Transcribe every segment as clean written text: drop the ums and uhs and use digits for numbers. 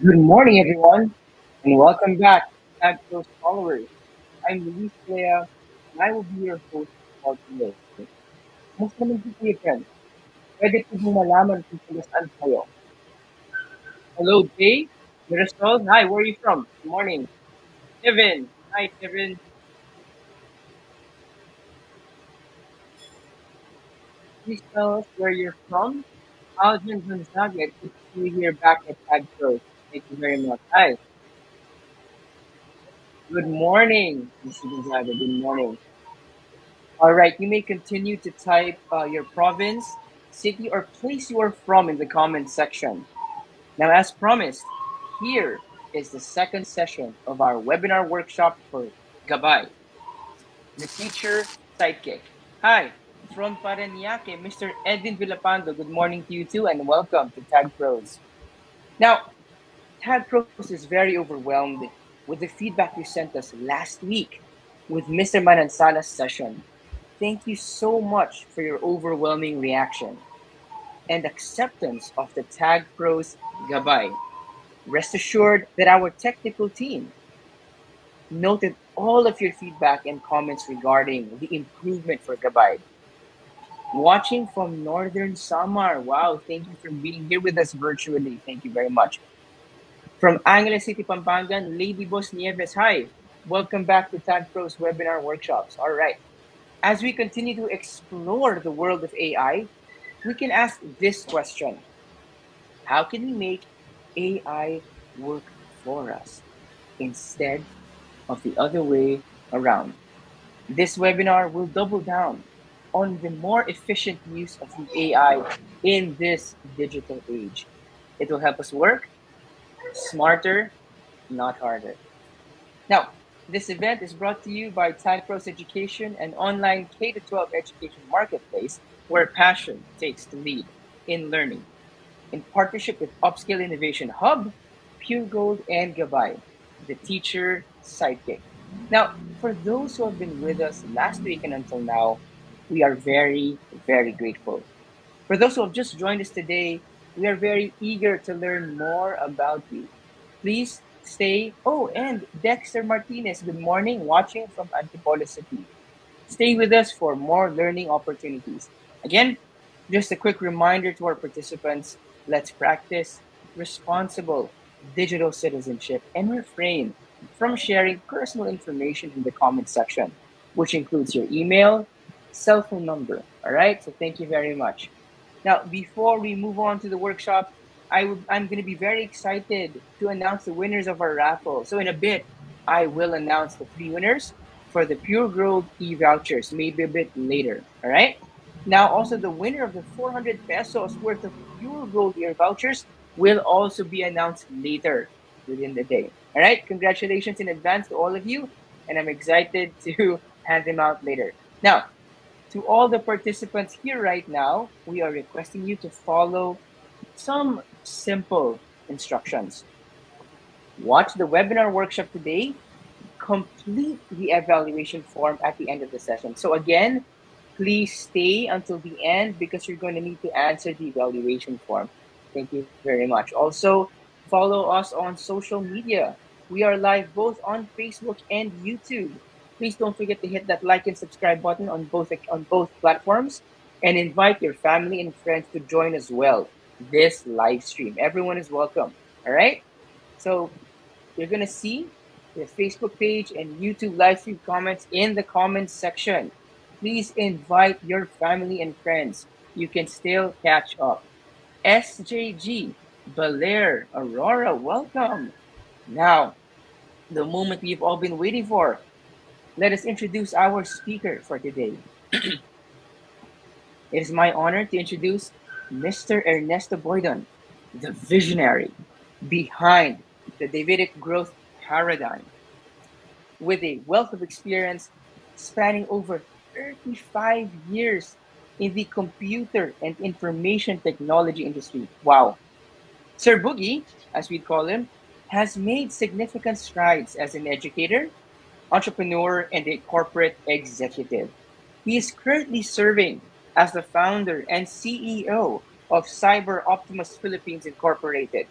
Good morning, everyone, and welcome back to Tag Post Followers. I'm Luis Lea, and I will be your host for today. Mas naman po kayo, friend. Pwede po bang malaman kung taga saan kayo? Hello, Jay. Mirasol. Hi, where are you from? Good morning. Kevin. Hi, Kevin. Please tell us where you're from. Alvin Gonzaga. Good to see you here back at Tag Post. Thank you very much. Hi. Good morning, Mr. Gonzaga. Good morning. All right, you may continue to type your province, city, or place you are from in the comment section. Now, as promised, here is the second session of our webinar workshop for Gabay, the teacher sidekick. Hi, from Parañaque, Mr. Edwin Villapando. Good morning to you too, and welcome to Tag Pros. Now, Tag Pros is very overwhelmed with the feedback you sent us last week with Mr. Manansala's session. Thank you so much for your overwhelming reaction and acceptance of the Tag Pros Gabay. Rest assured that our technical team noted all of your feedback and comments regarding the improvement for Gabay. Watching from Northern Samar, wow, thank you for being here with us virtually. Thank you very much. From Angeles City, Pampanga, Lady Boss Nieves, hi. Welcome back to Tag Pros webinar workshops. All right. As we continue to explore the world of AI, we can ask this question: how can we make AI work for us instead of the other way around? This webinar will double down on the more efficient use of the AI in this digital age. It will help us work smarter, not harder. Now, this event is brought to you by TagPros Education, an online K-12 education marketplace where passion takes the lead in learning. In partnership with Upskill Innovation Hub, Pure Gold, and Gabay, the teacher sidekick. Now, for those who have been with us last week and until now, we are very, very grateful. For those who have just joined us today, we are very eager to learn more about you. Please stay. Oh, and Dexter Martinez, good morning, watching from Antipolo City. Stay with us for more learning opportunities. Again, just a quick reminder to our participants: let's practice responsible digital citizenship and refrain from sharing personal information in the comment section, which includes your email, cell phone number. All right, so thank you very much. Now, before we move on to the workshop, I'm going to be very excited to announce the winners of our raffle. So, in a bit, I will announce the three winners for the Pure Gold e-vouchers, maybe a bit later. All right. Now, also the winner of the 400 pesos worth of Pure Gold e-vouchers will also be announced later within the day. All right. Congratulations in advance to all of you, and I'm excited to hand them out later. Now, to all the participants here right now, we are requesting you to follow some simple instructions. Watch the webinar workshop today, complete the evaluation form at the end of the session. So again, please stay until the end because you're going to need to answer the evaluation form. Thank you very much. Also, follow us on social media. We are live both on Facebook and YouTube. Please don't forget to hit that like and subscribe button on both platforms, and invite your family and friends to join as well this live stream. Everyone is welcome. All right? So you're going to see the Facebook page and YouTube live stream comments in the comments section. Please invite your family and friends. You can still catch up. SJG, Belair, Aurora, welcome. Now, the moment we've all been waiting for. Let us introduce our speaker for today. It is my honor to introduce Mr. Ernesto Boydon, the visionary behind the Davidic growth paradigm. With a wealth of experience spanning over 35 years in the computer and information technology industry. Wow. Sir Boogie, as we call him, has made significant strides as an educator, entrepreneur, and a corporate executive. He is currently serving as the founder and CEO of Cyber Optimus Philippines Incorporated,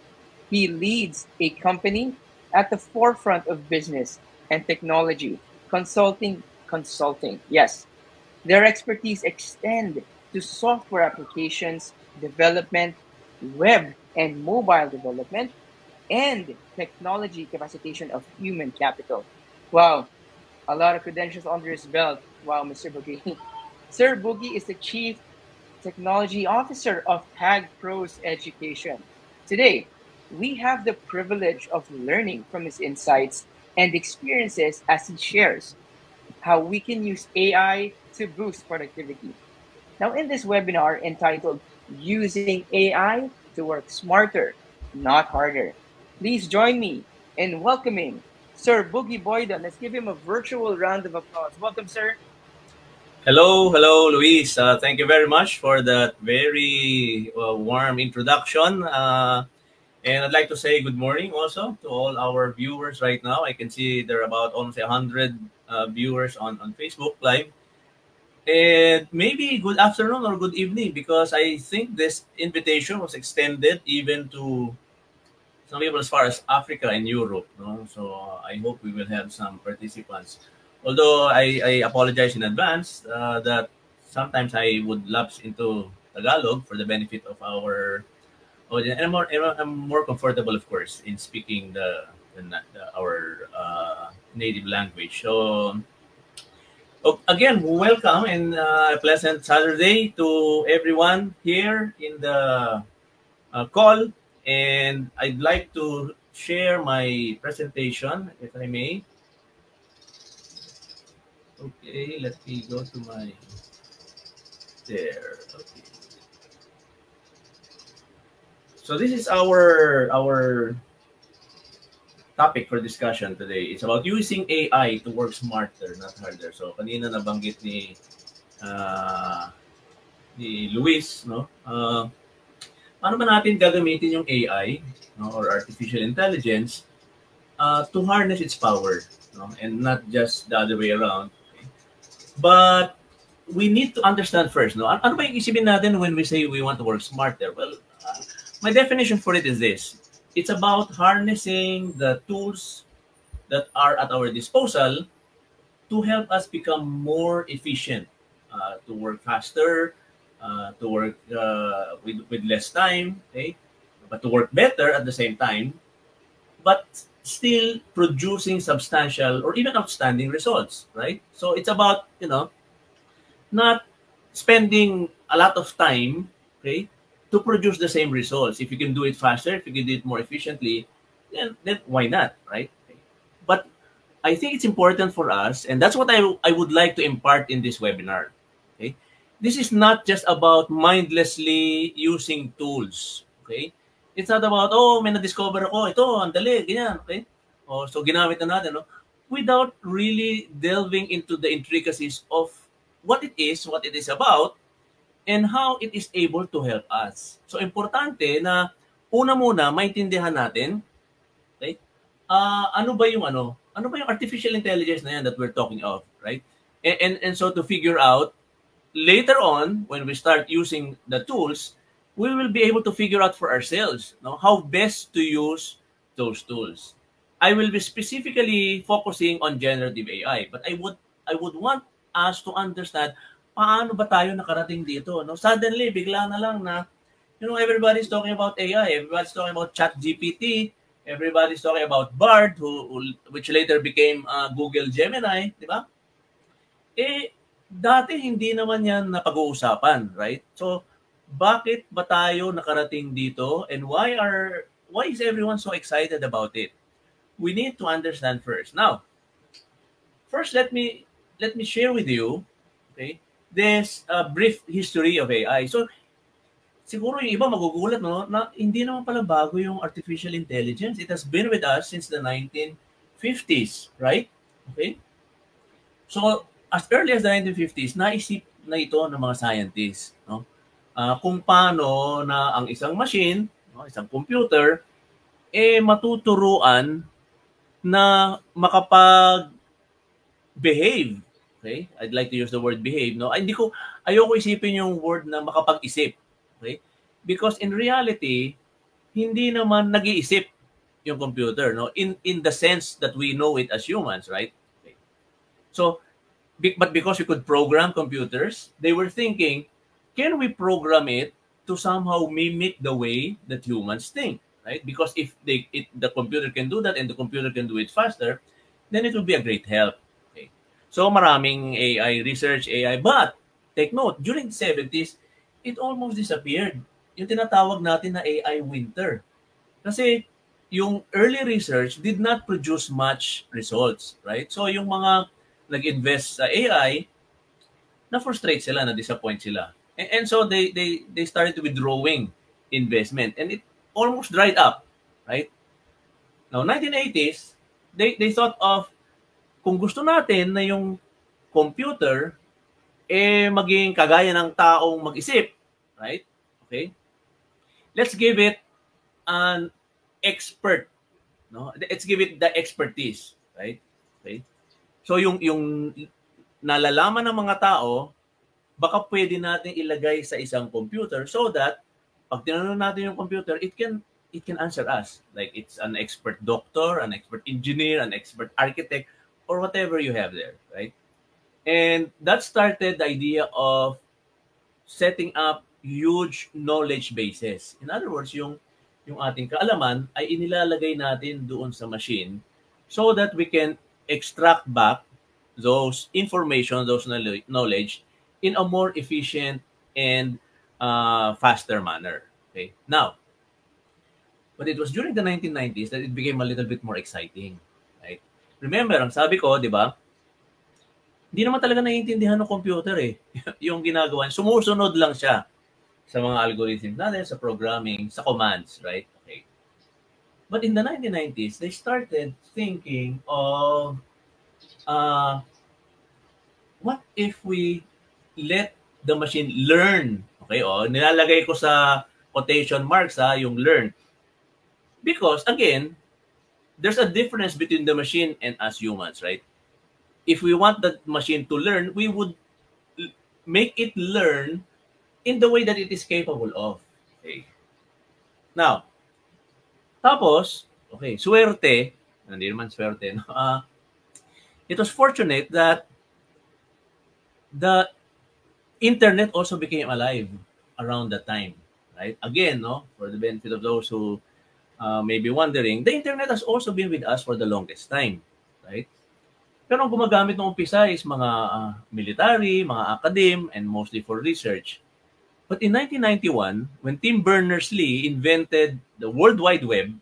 He leads a company at the forefront of business and technology, consulting. Yes, their expertise extend to software applications development, web and mobile development, and technology capacitation of human capital. Wow, a lot of credentials under his belt. Wow, Mr. Boogie. Sir Boogie is the Chief Technology Officer of Tag Pros Education. Today, we have the privilege of learning from his insights and experiences as he shares how we can use AI to boost productivity. Now, in this webinar entitled Using AI to Work Smarter, Not Harder, please join me in welcoming Sir Boogie Boyden. Let's give him a virtual round of applause. Welcome, sir. Hello, Luis. Thank you very much for that very warm introduction. And I'd like to say good morning also to all our viewers right now. I can see there are about almost 100 viewers on Facebook Live. And maybe good afternoon or good evening because I think this invitation was extended even to some people as far as Africa and Europe. No? So I hope we will have some participants. Although I apologize in advance that sometimes I would lapse into Tagalog for the benefit of our audience. And I'm more comfortable, of course, in speaking our native language. So again, welcome and a pleasant Saturday to everyone here in the call, and I'd like to share my presentation, if I may. Okay, let me go to my there. Okay. So this is our topic for discussion today. It's about using AI to work smarter, not harder. So kanina nabanggit ni Luis, no? Paano ba natin gagamitin yung AI, no, or artificial intelligence to harness its power, no, and not just the other way around. Okay? But we need to understand first, no, ano ba yung isipin natin when we say we want to work smarter? Well, my definition for it is this. It's about harnessing the tools that are at our disposal to help us become more efficient, to work faster, to work with less time, okay, but to work better at the same time, but still producing substantial or even outstanding results, right? So it's about, not spending a lot of time, okay, to produce the same results. If you can do it faster, if you can do it more efficiently, then why not, right? Okay. But I think it's important for us, and that's what I would like to impart in this webinar. Okay, this is not just about mindlessly using tools. Okay, it's not about may na-discover ako, ito ang dali, ganyan. Okay, so ginamit na natin, no? Without really delving into the intricacies of what it is about, and how it is able to help us. So importante na una muna maintindihan natin, okay? Ano ba yung artificial intelligence na yan that we're talking of, right? And so to figure out later on when we start using the tools, we will be able to figure out for ourselves, no, how best to use those tools. I will be specifically focusing on generative AI, but I would want us to understand paano ba tayo nakarating dito, no? Suddenly bigla na lang na everybody's talking about AI, everybody's talking about ChatGPT, everybody's talking about Bard, which later became Google Gemini, di ba? Dati hindi naman yan napag-uusapan, right? So, bakit ba tayo nakarating dito, and why is everyone so excited about it? We need to understand first. Now, first let me share with you, okay, this brief history of AI. So, siguro yung iba magugulat, no, na hindi naman pala bago yung artificial intelligence. It has been with us since the 1950s, right? Okay? So, as early as the 1950s, naisip na ito ng mga scientists, no? Kung paano na ang isang machine, no, isang computer, matuturuan na makapag-behave. Okay? I'd like to use the word behave, no? Ayoko isipin yung word na makapag-isip. Okay? Because in reality, hindi naman nag-iisip yung computer, no? In the sense that we know it as humans, right? Okay. So, but because we could program computers, they were thinking, can we program it to somehow mimic the way that humans think, right? Because if the computer can do that and the computer can do it faster, then it will be a great help. Okay. So maraming AI research, AI, but take note, during the 70s, it almost disappeared. Yung tinatawag natin na AI winter. Kasi yung early research did not produce much results, right? So yung mga nag-invest sa AI, na-frustrate sila, na-disappoint sila. And so they started to withdrawing investment and it almost dried up, right? Now, 1980s, they thought of kung gusto natin na yung computer maging kagaya ng taong mag-isip, right? Okay? Let's give it an expert, no? Let's give it the expertise, right? Okay? So yung nalalaman ng mga tao, baka pwede natin ilagay sa isang computer so that pag tinanong natin yung computer, it can answer us. Like it's an expert doctor, an expert engineer, an expert architect, or whatever you have there, right? And that started the idea of setting up huge knowledge bases. In other words, yung ating kaalaman ay inilalagay natin doon sa machine so that we can extract back those information, those knowledge in a more efficient and faster manner. Okay. Now, but it was during the 1990s that it became a little bit more exciting. Right? Remember, ang sabi ko, di ba, hindi naman talaga naiintindihan ng computer eh. Yung ginagawa, sumusunod lang siya sa mga algorithms natin, sa programming, sa commands, right? Okay. But in the 1990s, they started thinking of what if we let the machine learn? Okay, nilalagay ko sa quotation marks yung learn. Because, again, there's a difference between the machine and us humans, right? If we want the machine to learn, we would make it learn in the way that it is capable of. Okay. Now, tapos, okay, swerte, hindi naman swerte, no? It was fortunate that the internet also became alive around that time, right? Again, no, for the benefit of those who may be wondering, the internet has also been with us for the longest time, right? Pero ang gumagamit ng umpisa is mga military, mga academe, and mostly for research. But in 1991, when Tim Berners-Lee invented the World Wide Web,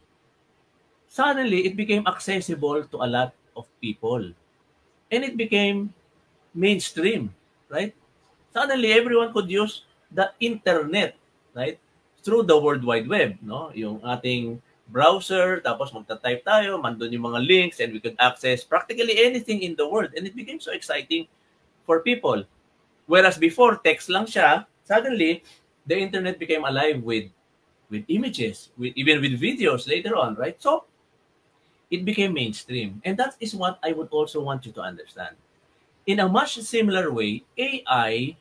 suddenly it became accessible to a lot of people. And it became mainstream, right? Suddenly, everyone could use the internet, right? Through the World Wide Web, no? Yung ating browser, tapos magta-type tayo, mandun yung mga links, and we could access practically anything in the world. And it became so exciting for people. Whereas before, text lang siya, suddenly, the internet became alive with images, even with videos later on, right? So, it became mainstream. And that is what I would also want you to understand. In a much similar way, AI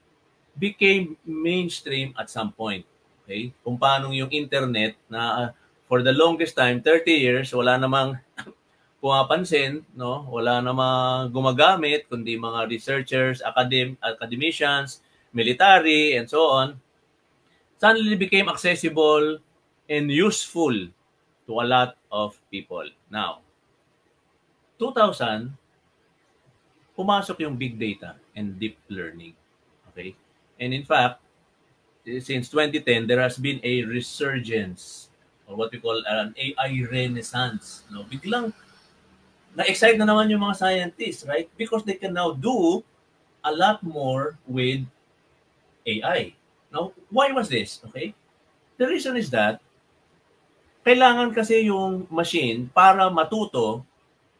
became mainstream at some point. Okay? Kung paano yung internet na for the longest time, 30 years, wala namang pumapansin, no? Wala namang gumagamit, kundi mga researchers, academicians, military, and so on, suddenly became accessible and useful to a lot of people. Now, 2000, pumasok yung big data and deep learning. Okay? And in fact, since 2010, there has been a resurgence or what we call an AI renaissance. No? Biglang na-excite na naman yung mga scientists, right? Because they can now do a lot more with AI. Now, why was this? Okay? The reason is that kailangan kasi yung machine para matuto,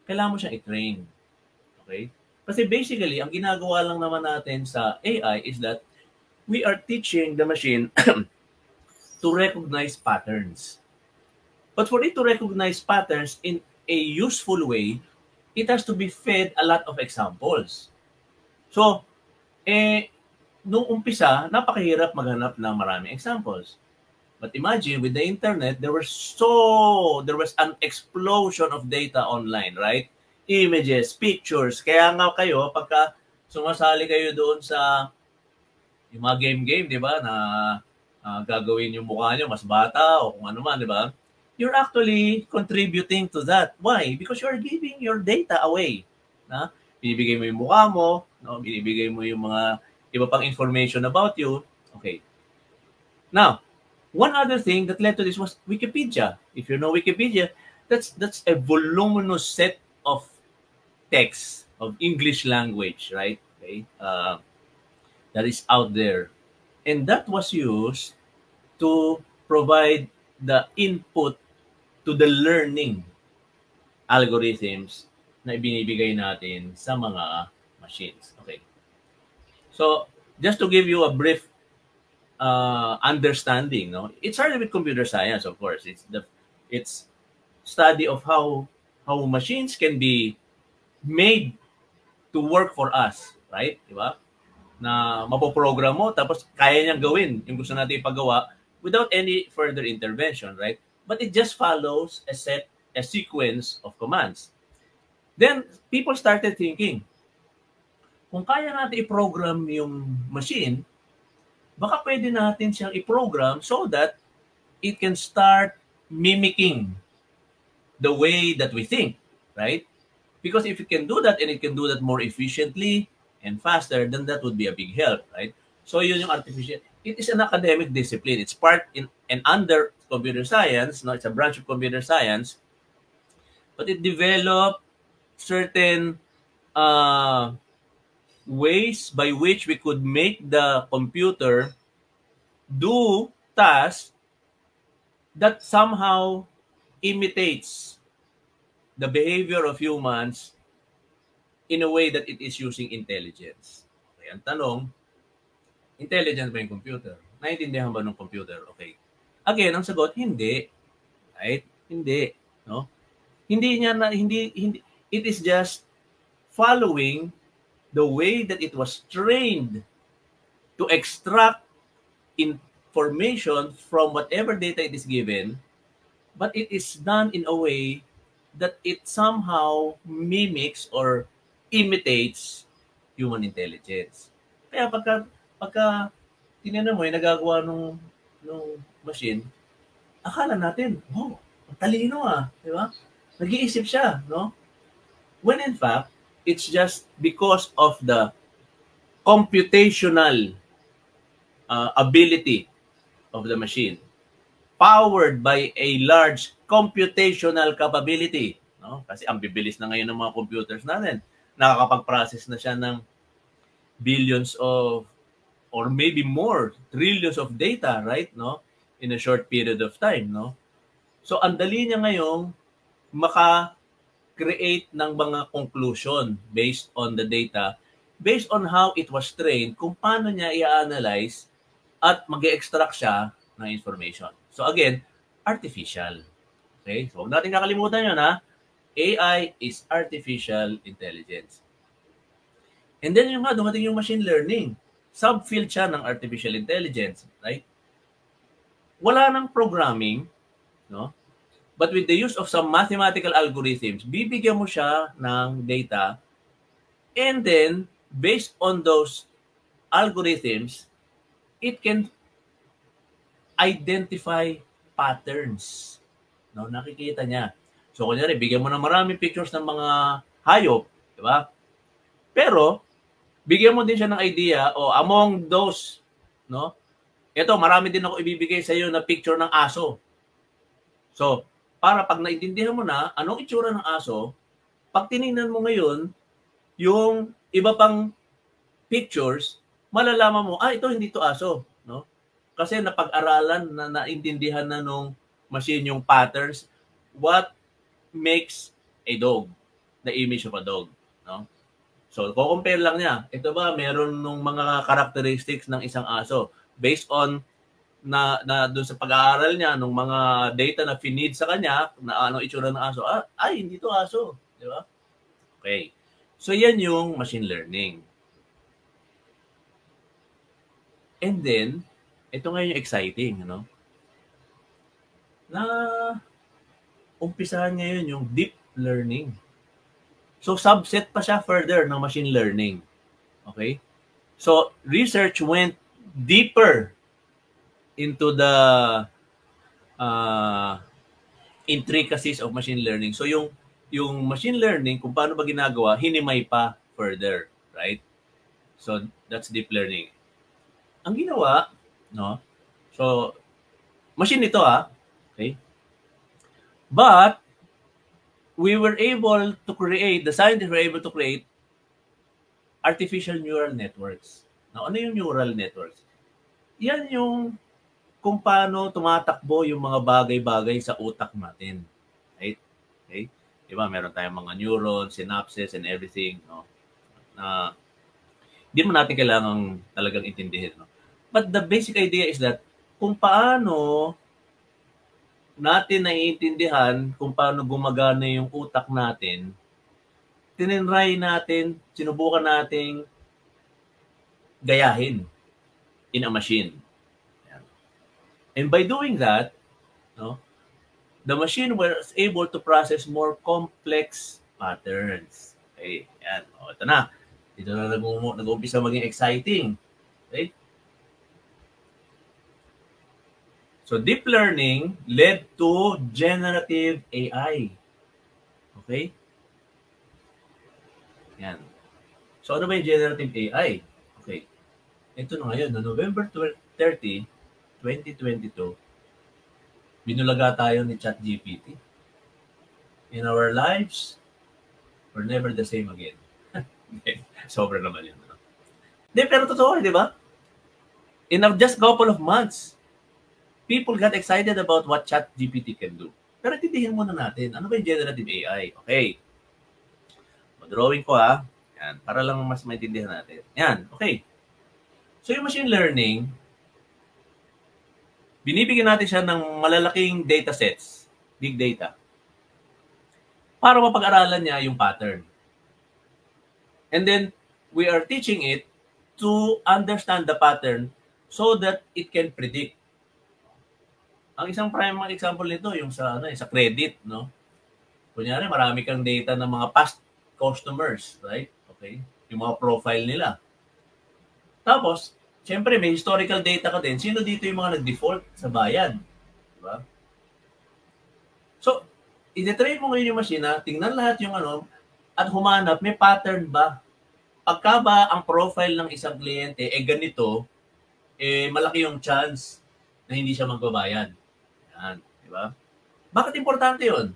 kailangan mo siyang i-train. Okay? Kasi basically, ang ginagawa lang naman natin sa AI is that we are teaching the machine to recognize patterns. But for it to recognize patterns in a useful way, it has to be fed a lot of examples. So, nung umpisa, napakahirap maghanap ng maraming examples. But imagine with the internet, there was an explosion of data online, right? Images, pictures. Kaya nga kayo, pagka sumasali kayo doon sa yung mga game-game, di ba, na gagawin yung mukha nyo mas bata o kung ano man, di ba? You're actually contributing to that. Why? Because you're giving your data away. Na? Binibigay mo yung mukha mo, no? Binibigay mo yung mga iba pang information about you. Okay. Now, one other thing that led to this was Wikipedia. If you know Wikipedia, that's a voluminous set of text of English language, right? Okay, that is out there, and that was used to provide the input to the learning algorithms na ibinibigay natin sa mga machines. Okay. So, just to give you a brief understanding, no, it started with computer science. Of course, it's study of how machines can be made to work for us, right? Diba? Na mapoprogram mo tapos kaya niyang gawin yung gusto natin ipagawa without any further intervention, right? But it just follows a sequence of commands. Then people started thinking, kung kaya natin i-program yung machine, baka pwede natin siyang i-program so that it can start mimicking the way that we think, right? Because if it can do that and it can do that more efficiently and faster, then that would be a big help, right? So yun yung artificial. It is an academic discipline. It's part in and under computer science. No, it's a branch of computer science, but it developed certain ways by which we could make the computer do tasks that somehow imitates the behavior of humans in a way that it is using intelligence. Okay, ang tanong, intelligent ba yung computer? Naintindihan ba ng computer? Okay. Again, ang sagot, hindi. Right? Hindi. No? Hindi, it is just following the way that it was trained to extract information from whatever data it is given, but it is done in a way that it somehow mimics or imitates human intelligence. Kaya pagka tinanong mo yung nagagawa nung machine, akala natin, oh, talino di ba? Nag-iisip siya, no? When in fact, it's just because of the computational ability of the machine, powered by a large computational capability. No? Kasi ang bibilis na ngayon ng mga computers natin. Nakakapag-process na siya ng billions of, or maybe more, trillions of data, right? No? In a short period of time. No? So, ang dali niya ngayong maka-create ng mga conclusion based on the data, based on how it was trained, kung paano niya i-analyze at mag-extract siya ng information. So again, artificial. Okay? So huwag natin kakalimutan yun, ha? AI is artificial intelligence. And then yung dumating yung machine learning. Subfield siya ng artificial intelligence, right? Wala nang programming, no? But with the use of some mathematical algorithms, bibigyan mo siya ng data, and then, based on those algorithms, it can identify patterns. No, nakikita niya. So, kunyari, bigyan mo ng maraming pictures ng mga hayop, di ba? Pero, bigyan mo din siya ng idea, among those, no? Ito, marami din ako ibibigay sa iyo na picture ng aso. So, para pag naintindihan mo na anong itsura ng aso, pag tinignan mo ngayon, yung iba pang pictures, malalaman mo, ito hindi to aso, no? Kasi napag-aralan na naintindihan na nung machine yung patterns, what makes a dog, the image of a dog, no? So, ko-compare lang niya. Ito ba meron nung mga characteristics ng isang aso based on na doon sa pag-aaral niya nung mga data na finid sa kanya na ano itsura ng aso. Hindi to aso, di ba? Okay. So, yan yung machine learning. And then, ito nga yung exciting, no? na umpisahan ngayon yung deep learning. So, subset pa siya further ng machine learning. Okay? So, research went deeper into the intricacies of machine learning. So, yung machine learning, kung paano ba ginagawa, hinimay pa further. Right? So, that's deep learning. Ang ginawa, no? So, machine ito, okay? But, we were able to create, the scientists were able to create artificial neural networks. Now, ano yung neural networks? Yan yung kung paano tumatakbo yung mga bagay-bagay sa utak natin. Right? Okay? Diba, meron tayong mga neurons, synapses, and everything, no? Na hindi mo natin kailangang talagang intindihin, no? But the basic idea is that kung paano natin naiintindihan kung paano gumagana yung utak natin, tinenry natin, sinubukan nating gayahin in a machine. And by doing that, no, the machine was able to process more complex patterns. Okay, yan. O, ito na. Dito na nag-uumpisa maging exciting. Okay? So, deep learning led to generative AI. Okay? Yan. So, ano ba yung generative AI? Okay. Ito na ngayon, na November 30, 2022, binulaga tayo ni ChatGPT. In our lives, we're never the same again. Sobra naman yun. Di, pero totoo, di ba? In just couple of months, people got excited about what ChatGPT can do. Pero tindihin muna natin, ano ba yung generative AI? Okay. Drawing ko Yan, para lang mas maintindihan natin. Yan, okay. So yung machine learning, binibigyan natin siya ng malalaking data sets, big data, para mapag-aralan niya yung pattern. And then, we are teaching it to understand the pattern so that it can predict. Ang isang prime example nito, yung sa credit, no? Kunyari, marami kang data ng mga past customers, right? Okay? Yung mga profile nila. Tapos, siyempre, may historical data ka din. Sino dito yung mga nag-default sa bayad? Diba? So, i-train mo ngayon yung machine tingnan lahat yung at humanap, may pattern ba? Pagka ba ang profile ng isang kliyente ganito, malaki yung chance na hindi siya magbabayad. Yan, di ba? Bakit importante yun?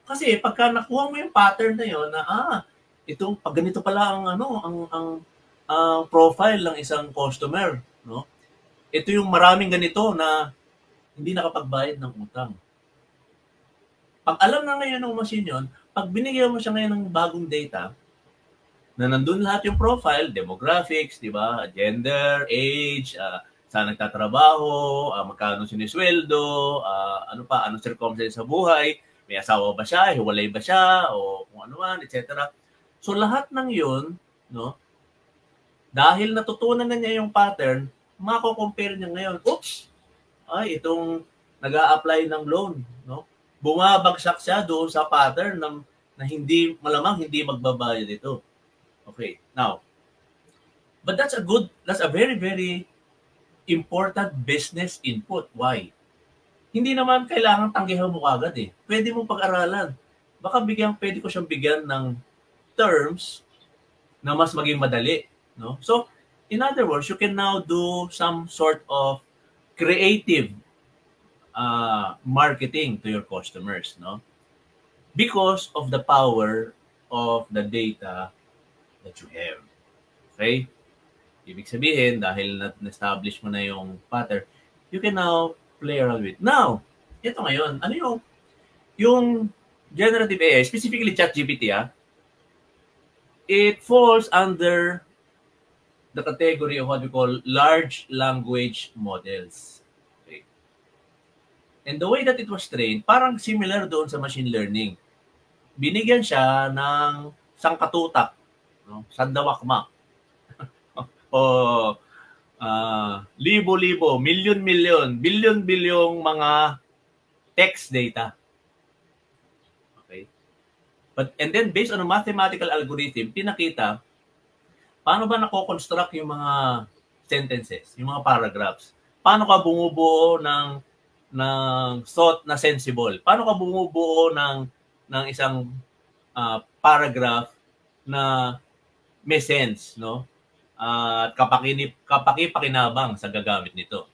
Kasi pagka nakuha mo yung pattern na yun, na itong pag ganito pala ang profile ng isang customer, no? Ito yung maraming ganito na hindi nakapagbayad ng utang. Pag alam na ngayon ng machine yun, pag binigyan mo siya ngayon ng bagong data, na nandun lahat yung profile, demographics, di ba? Gender, age, saan nagtatrabaho, magkano sinisweldo, anong circumstance sa buhay, may asawa ba siya, hiwalay ba siya, o kung ano man, etc. So lahat ng yun, no? Dahil natutunan na niya yung pattern, mako-compare niya ngayon, oops, itong nag-a-apply ng loan, no? Bumabagsak siya doon sa pattern na hindi, malamang hindi magbabayad ito. Okay, now, but that's a very, very important business input. Why? Hindi naman kailangan tanggihan mo agad Pwede mong pag-aralan. Baka pwede ko siyang bigyan ng terms na mas maging madali. No? So, in other words, you can now do some sort of creative marketing to your customers. No? Because of the power of the data that you have. Okay? Ibig sabihin, dahil na-establish mo na yung pattern, you can now play around with. Now, ito ngayon, ano yung generative AI, specifically ChatGPT, it falls under the category of what we call large language models. Okay? And the way that it was trained, parang similar doon sa machine learning. Binigyan siya ng sangkatutak, no? Sandawakmak. O libo-libo, milyon-milyon, bilyon-bilyong mga text data. Okay? And then based on a mathematical algorithm, pinakita paano ba nako-construct yung mga sentences, yung mga paragraphs. Paano ka bumubuo ng thought na sensible? Paano ka bumubuo ng isang paragraph na may sense, no? At kapakipakinabang sa gagamit nito.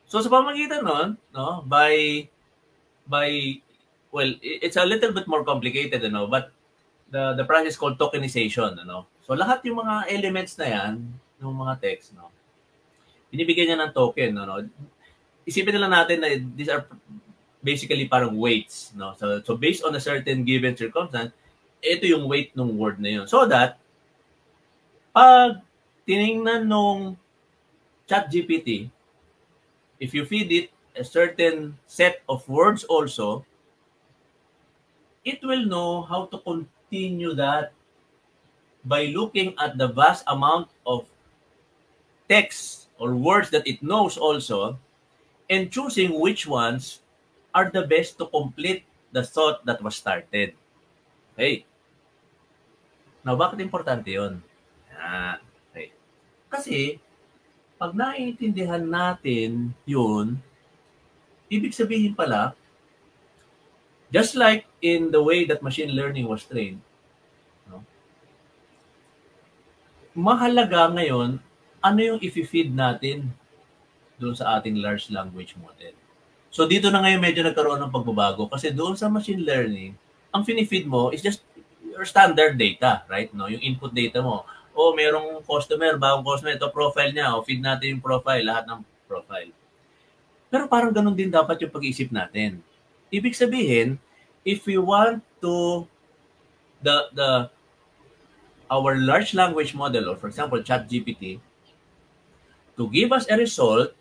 So sa pamamagitan nun, no, by well, it's a little bit more complicated, no, but the process is called tokenization, no. So lahat yung mga elements na yan, ng mga text, no, binibigyan niya ng token, no. Isipin na lang natin na these are basically parang weights, no. So based on a certain given circumstance, ito yung weight ng word na yun. So that pag tiningnan nung ChatGPT, if you feed it a certain set of words also, it will know how to continue that by looking at the vast amount of text or words that it knows also and choosing which ones are the best to complete the thought that was started. Okay. Now, bakit importante yun? Okay. Kasi, pag naiintindihan natin yun, ibig sabihin pala, just like in the way that machine learning was trained, no? Mahalaga ngayon, ano yung i-feed natin doon sa ating large language model. So dito na ngayon medyo nagkaroon ng pagbabago kasi doon sa machine learning, ang finifeed mo is just your standard data, right? No, yung input data mo. O merong customer, bagong customer, ito profile niya, o feed natin yung profile, lahat ng profile. Pero parang ganun din dapat yung pag-iisip natin. Ibig sabihin, if we want to our large language model, or for example, ChatGPT, to give us a result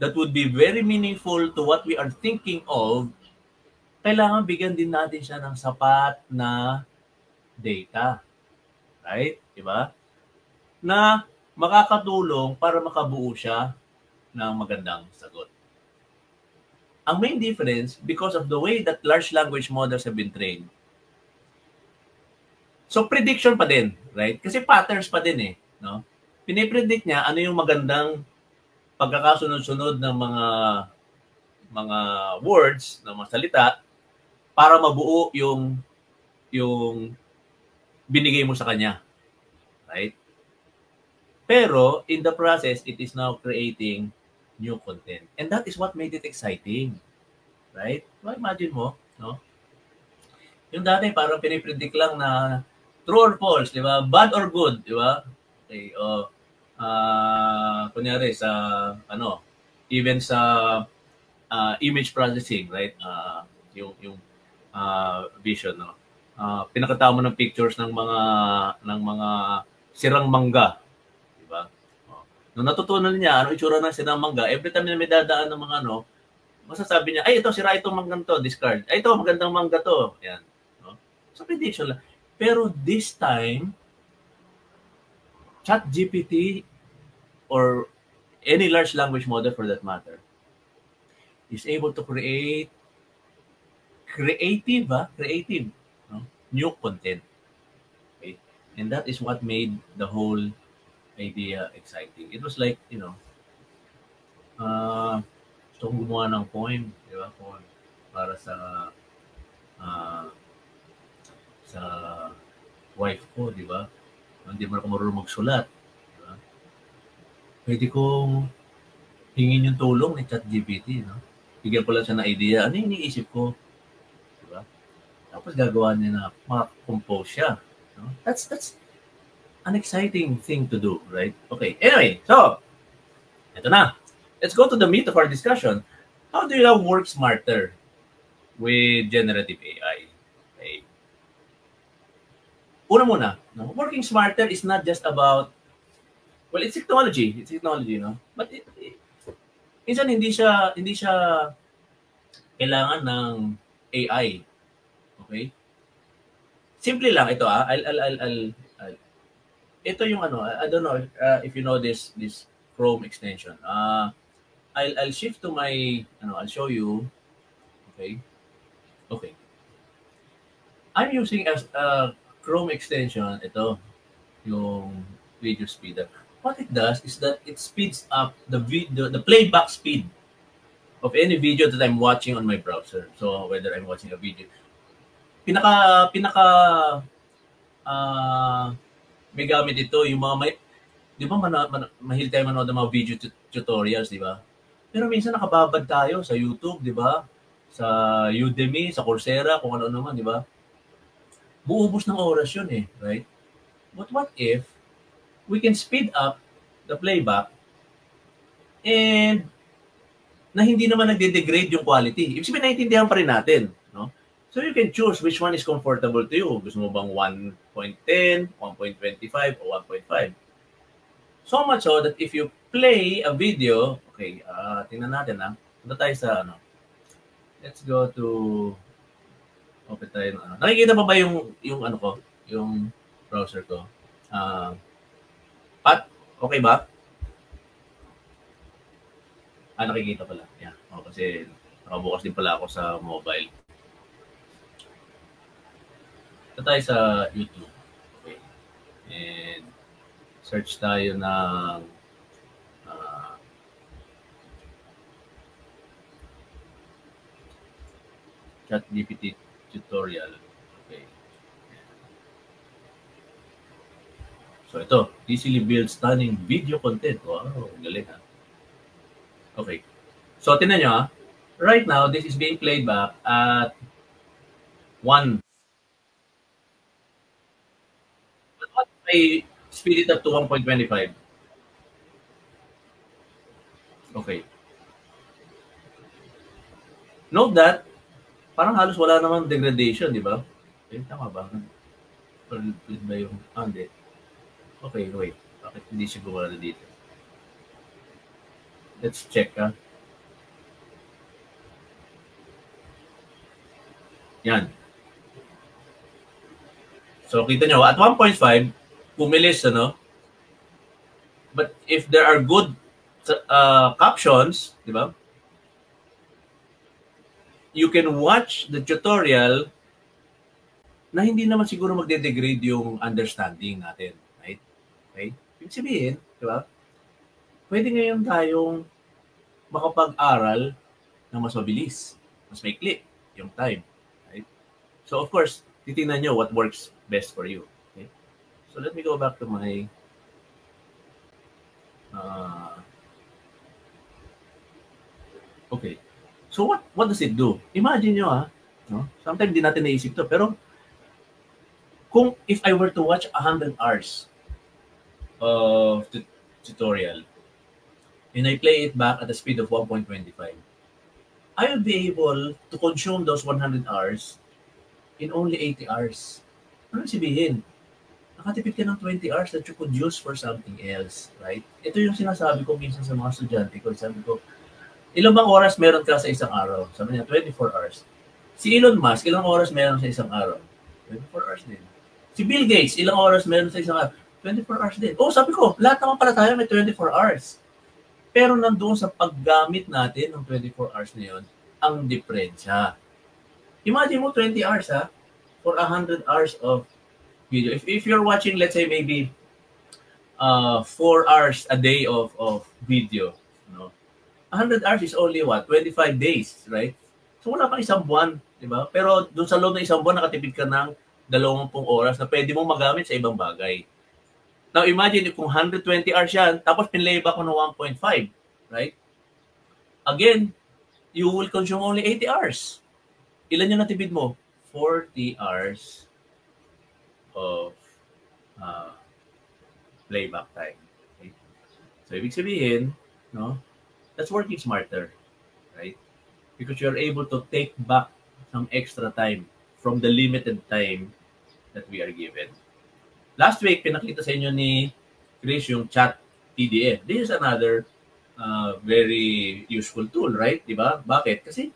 that would be very meaningful to what we are thinking of, kailangan bigyan din natin siya ng sapat na data. Right? Diba? Na makakatulong para makabuo siya ng magandang sagot. Ang main difference, because of the way that large language models have been trained, so prediction pa din, right? Kasi patterns pa din no? Pinipredict niya ano yung magandang pagkakasunod-sunod ng mga words, ng mga salita para mabuo yung binigay mo sa kanya. Right? Pero in the process, it is now creating new content. And that is what made it exciting. Right? So imagine mo, no? Yung dati parang pinipredict lang na true or false, di ba? Bad or good, di ba? Okay, kunyari sa even sa image processing, right? Yung vision, no. Pinakita mo ng pictures ng mga sirang mangga, di ba? Nung natutunan niya ano itsura ng sirang mangga, every time na may dadaan ng mga masasabi niya, ay ito sira itong manggang to, discard. Ay ito magandang mangga to. Yan, no? So prediction lang. Pero this time ChatGPT or any large language model for that matter is able to create creative, no? New content. Okay? And that is what made the whole idea exciting. It was like, gusto kong gumawa ng poem, di ba? Poem para sa wife ko, di ba? Hindi mo ako marunong magsulat. Diba? Pwede kong hingin yung tulong ni ChatGPT, no? Bigyan ko lang siya ng idea. Ano yung iniisip ko? Diba? Tapos gagawa niya na makakompose siya. No? That's an exciting thing to do, right? Okay. Anyway, so, ito na. Let's go to the meat of our discussion. How do you now work smarter with generative AI? Okay. Una muna, no? Working smarter is not just about, well, it's technology. It's technology, no? But minsan hindi siya kailangan ng AI. Okay? Simple lang ito, ito yung I don't know if you know this Chrome extension. I'll shift to my I'll show you Okay? Okay. I'm using as a Chrome extension, ito, yung video speeder. What it does is that it speeds up the video, the playback speed of any video that I'm watching on my browser. So whether I'm watching a video, pinaka may gamit ito yung mga may, di ba mahilig tayo manood ng mga video tutorials, di ba? Pero minsan nakababad tayo sa YouTube, di ba? Sa Udemy, sa Coursera, kung ano naman, di ba? Buubos ng oras yun eh, right? But what if we can speed up the playback and na hindi naman nagde-degrade yung quality? Ibig sabihin, naiintindihan pa rin natin, no? So you can choose which one is comfortable to you. Gusto mo bang 1.10, 1.25, o 1.5? So much so that if you play a video, okay, tingnan natin ha. Punta tayo sa ano. Let's go to open tayo ng ano. Nakikita pa ba yung ano ko, yung browser ko? Pat, okay ba? Nakikita pala. Yeah. Kasi nakabukas din pala ako sa mobile. Ito tayo sa YouTube. Okay. And search tayo ng ChatGPT tutorial. Okay. So ito, easily build stunning video content. Wow, galing ha. Okay. So tingnan nyo ha. Right now, this is being played back at 1. But what if I speed it up to 1.25? Okay. Note that, parang halos wala namang degradation, di ba? Okay, tama ba? Pwede ba yung... hindi. Okay, wait. Bakit hindi siya gumana dito? Let's check, ha? Yan. So, kita nyo, at 1.5, pumilis, ano? But if there are good captions, di ba? You can watch the tutorial na hindi naman siguro magde-degrade yung understanding natin. Right? Okay? Ibig sabihin, di ba? Pwede ngayon tayong makapag-aral na mas mabilis, mas maikli yung time. Right? So, of course, titingnan nyo what works best for you. Okay? So, let me go back to my okay. So what does it do? Imagine nyo no? Sometimes di natin naisip to, pero kung if I were to watch 100 hours of tutorial and I play it back at a speed of 1.25, I will be able to consume those 100 hours in only 80 hours. Ano sabihin? Nakatipid ka ng 20 hours that you could use for something else, right? Ito yung sinasabi ko minsan sa mga estudyante ko. Sabi ko, ilang bang oras meron ka sa isang araw? Sabi niya, 24 hours. Si Elon Musk, ilang oras meron sa isang araw? 24 hours din. Si Bill Gates, ilang oras meron sa isang araw? 24 hours din. Oh, sabi ko, lahat naman pala tayo may 24 hours. Pero nandoon sa paggamit natin ng 24 hours na yun, ang diferensya. Imagine mo 20 hours for 100 hours of video. If you're watching, let's say maybe 4 hours a day of video, 100 hours is only what? 25 days, right? So wala pang isang buwan, di ba? Pero doon sa loob ng isang buwan, nakatipid ka ng 20 oras na pwede mong magamit sa ibang bagay. Now imagine kung 120 hours yan, tapos pinlayback mo ng 1.5, right? Again, you will consume only 80 hours. Ilan yung natipid mo? 40 hours of playback time. Okay? So ibig sabihin, that's working smarter, right? Because you're able to take back some extra time from the limited time that we are given. Last week, pinakita sa inyo ni Chris yung chat PDF. This is another very useful tool, right? Diba? Bakit? Kasi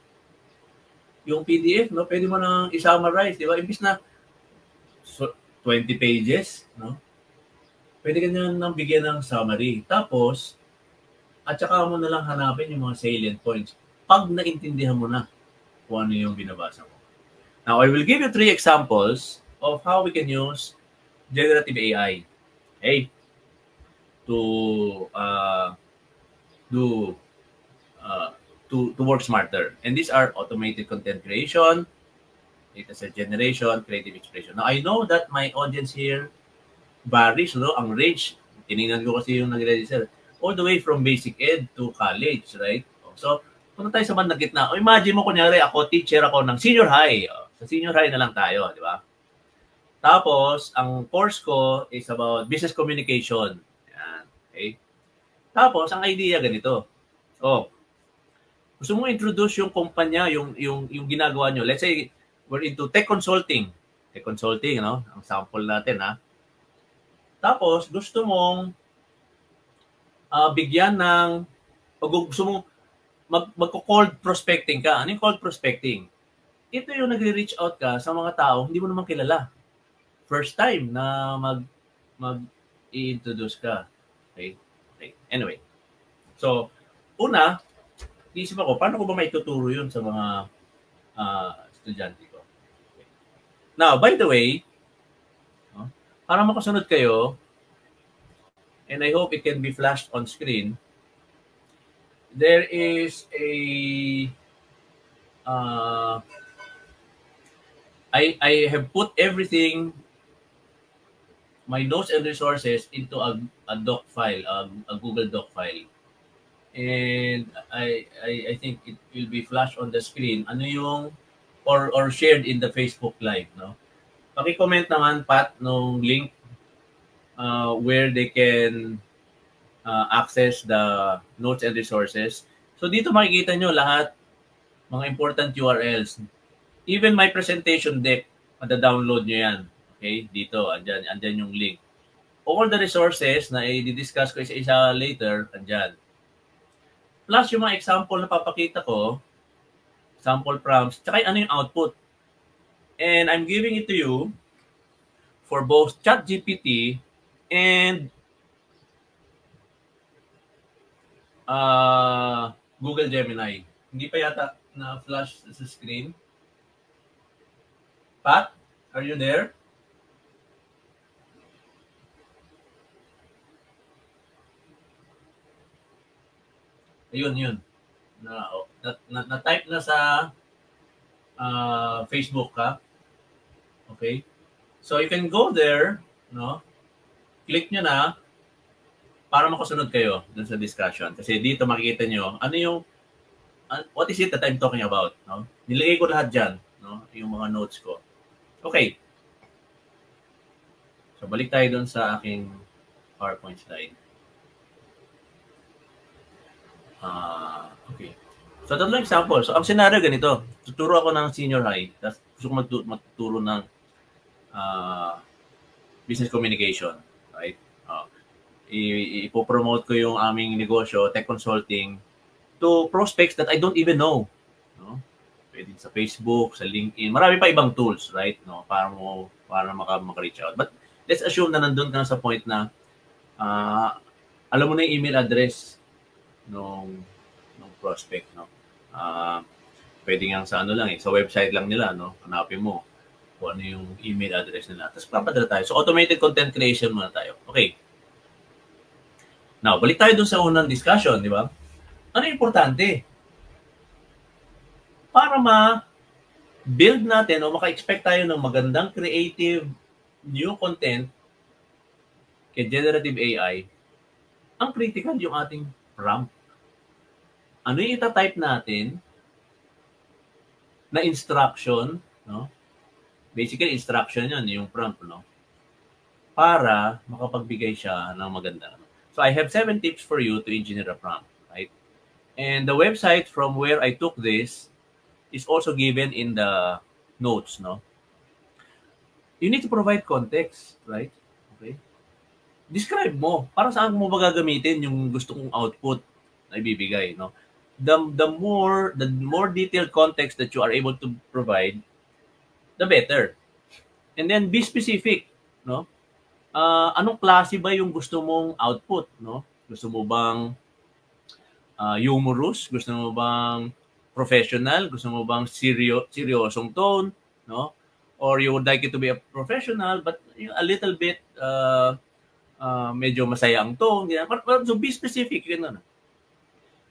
yung PDF, pwede mo nang i-summarize, diba? Imbis na 20 pages, pwede ka nang bigyan ng summary. Tapos, at saka mo na lang hanapin yung mga salient points pag naintindihan mo na kung ano yung binabasa mo. Now, I will give you 3 examples of how we can use generative AI, okay, to do to work smarter. And these are automated content creation, data set generation, creative expression. Now, I know that my audience here varies, no? Ang range, tinignan ko kasi yung nag-register, all the way from basic ed to college, right? So, punta tayo sa bandang gitna. O imagine mo, kunyari, ako, teacher ako ng senior high. Sa senior high na lang tayo, di ba? Tapos, ang course ko is about business communication. Yan, okay? Tapos, ang idea ganito. Gusto mo introduce yung kumpanya, yung ginagawa nyo. Let's say, we're into tech consulting. Tech consulting, no? Ang sample natin, ha? Tapos, gusto mong bigyan ng, gusto mong magko-cold prospecting ka. Ano yung cold prospecting? Ito yung nagre-reach out ka sa mga tao hindi mo naman kilala. First time na mag-i-introduce ka. Okay? Anyway. So, una, isip ako, paano ko ba maituturo yun sa mga estudyante ko? Okay. Now, by the way, para makasunod kayo, and I hope it can be flashed on screen, there is a I have put everything, my notes and resources, into a doc file, a Google Doc file. And I think it will be flashed on the screen. Ano yung or shared in the Facebook Live, no? Paki-comment naman, Pat, nung link where they can access the notes and resources. So dito makikita nyo lahat mga important URLs. Even my presentation deck, mada-download nyo yan. Okay? Dito, andyan yung link. All the resources na i-discuss ko isa-isa later, andyan. Plus yung mga example na papakita ko, sample prompts, tsaka ano yung output. And I'm giving it to you for both ChatGPT and Google Gemini. Hindi pa yata na-flash sa screen. Pat, are you there? Ayun. Na-type na sa Facebook ka. Okay? So you can go there, no? Click nyo na para makasunod kayo dun sa discussion. Kasi dito makikita nyo, ano yung, what is it that I'm talking about? No? Nilagay ko lahat dyan, no? Yung mga notes ko. Okay. So balik tayo dun sa aking PowerPoint slide. Okay. So, tatlong example. So, ang scenario ganito. Tuturo ako ng senior high. Tapos, gusto ko magtuturo ng business communication. Right? Ipopromote ko yung aming negosyo, tech consulting, to prospects that I don't even know. No? Pwede sa Facebook, sa LinkedIn. Marami pa ibang tools, right? No? Para maka-reach out. But, let's assume na nandun ka sa point na alam mo na yung email address nung prospect, no? Pwede nga sa ano lang sa website lang nila, no? Hanapin mo kung ano yung email address nila. Tapos papadala tayo. So automated content creation muna tayo. Okay. Now, balik tayo dun sa unang discussion, di ba? Ano yung importante? Para ma-build natin o maka-expect tayo ng magandang creative new content kay generative AI, ang critical yung ating prompt. Ano yung ita-type natin na instruction, no? Basically, instruction yan, yung prompt, no? Para makapagbigay siya ng maganda. So, I have 7 tips for you to engineer a prompt, right? And the website from where I took this is also given in the notes, no? You need to provide context, right? Okay? Describe mo. Para saan mo ba gagamitin yung gusto kong output na ibibigay, no? The more detailed context that you are able to provide, the better. And then be specific, no? Anong klase ba yung gusto mong output, no? Gusto mo bang humorous? Gusto mo bang professional? Gusto mo bang seryosong tone, no? Or you would like it to be a professional but a little bit medyo masaya ang tone. So be specific, yun.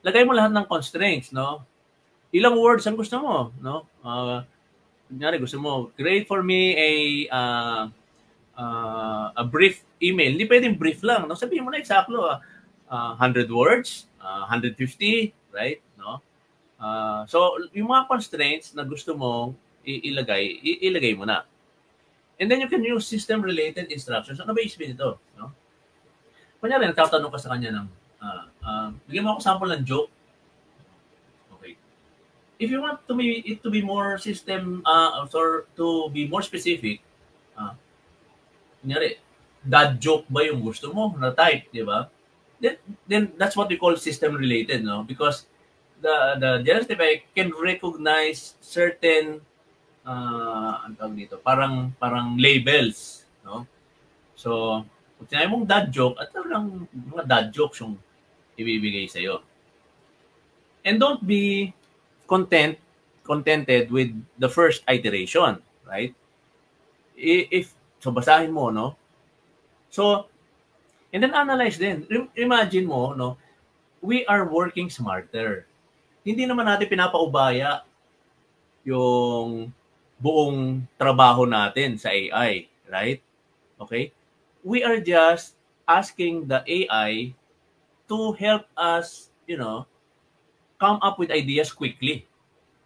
Lagay mo lahat ng constraints, no? Ilang words ang gusto mo, no? Kunyari, gusto mo, create for me a brief email. Hindi pwedeng brief lang, no? Sabihin mo na eksakto, 100 words, 150, right? No? So, yung mga constraints na gusto mong ilagay mo na. And then you can use system-related instructions. Ano ba isipin ito? No? Kunyari, nagtatanong ka sa kanya ng, bigyan mo ako sample ng joke. Okay. If you want it to be more system, or to be more specific, kunyari, dad joke ba yung gusto mo na type, di ba? Then that's what we call system-related, no? Because the generative AI can recognize certain ang tawag dito, parang labels, no? So, kung sinabi mong dad joke, at talagang mga dad jokes yung ibibigay sa'yo. And don't be contented with the first iteration, right? So, basahin mo, no? So, and then analyze din. Imagine mo, no? We are working smarter. Hindi naman natin pinapaubaya yung buong trabaho natin sa AI, right? Okay? We are just asking the AI to help us, come up with ideas quickly,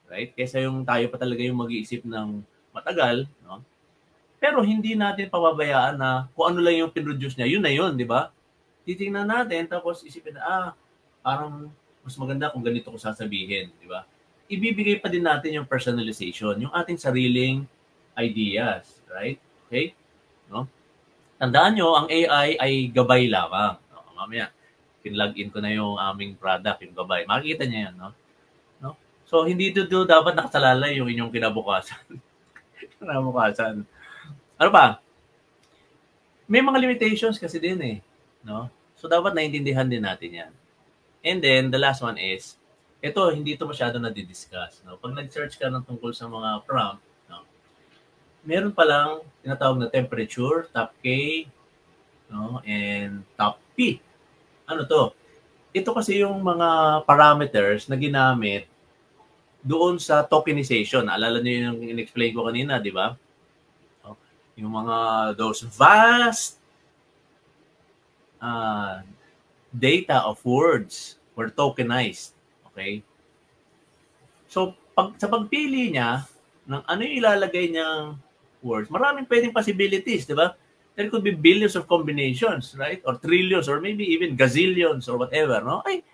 right? Kaysa yung tayo pa talaga yung mag-iisip ng matagal, no? Pero hindi natin pababayaan na kung ano lang yung pinroduce niya, yun na yun, di ba? Titingnan natin, tapos isipin na, parang mas maganda kung ganito ko sasabihin, di ba? Ibibigay pa din natin yung personalization, yung ating sariling ideas, right? Okay? No? Tandaan nyo, ang AI ay gabay lamang. No? Mamaya, pinlog-in ko na yung aming product, yung gabay. Makikita niya yan, no? So, hindi ito dapat nakasalalay yung inyong kinabukasan. Kinabukasan. Ano pa? May mga limitations kasi din eh. No? So, dapat naintindihan din natin yan. And then, the last one is, ito, hindi ito masyado na-discuss. No? Pag nag-search ka ng tungkol sa mga prompt, no? Meron palang tinatawag na temperature, top K, no? And top P. Ano to? Ito kasi yung mga parameters na ginamit doon sa tokenization. Alala niyo yung in-explain ko kanina, di ba? Yung mga those vast data of words were tokenized. Okay? So, sa pagpili niya ng ano yung ilalagay niyang words, maraming pwedeng possibilities, di ba? There could be billions of combinations, right? Or trillions, or maybe even gazillions, or whatever, no? Ay,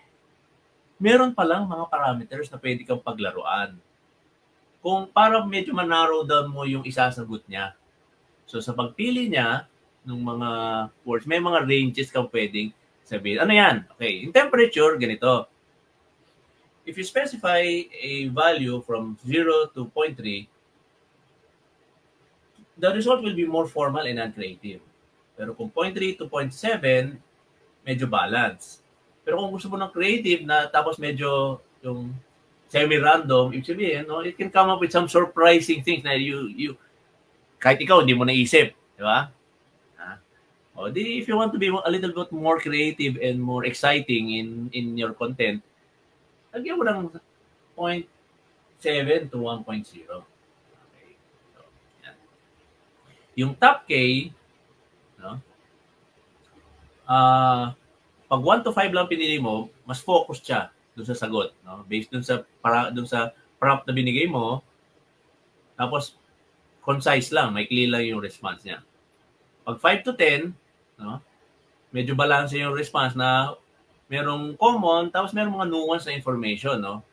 meron palang mga parameters na pwede kang paglaruan. Kung para medyo ma-narrow down mo yung isasagot niya. So, sa pagpili niya ng mga words, may mga ranges kang pwedeng sabihin. Ano yan? Okay, in temperature, ganito. If you specify a value from 0 to 0.3, the result will be more formal and non-creative. Pero kung 0.3 to 0.7, medyo balance. Pero kung gusto mo ng creative na tapos medyo yung semi-random, ibig sabihin, no, it can come up with some surprising things na you kahit ikaw, hindi mo naisip. Di ba? If you want to be a little bit more creative and more exciting in your content, lagyan mo ng 0.7 to 1.0. Okay. So, yan. Yung top K, no? Pag 1 to 5 lang pinili mo, mas focused siya dun sa sagot, no? Based dun sa prompt na binigay mo, tapos concise lang, may clear lang yung response niya. Pag 5 to 10, no? Medyo balance yung response na merong common, tapos merong mga nuance na information, no?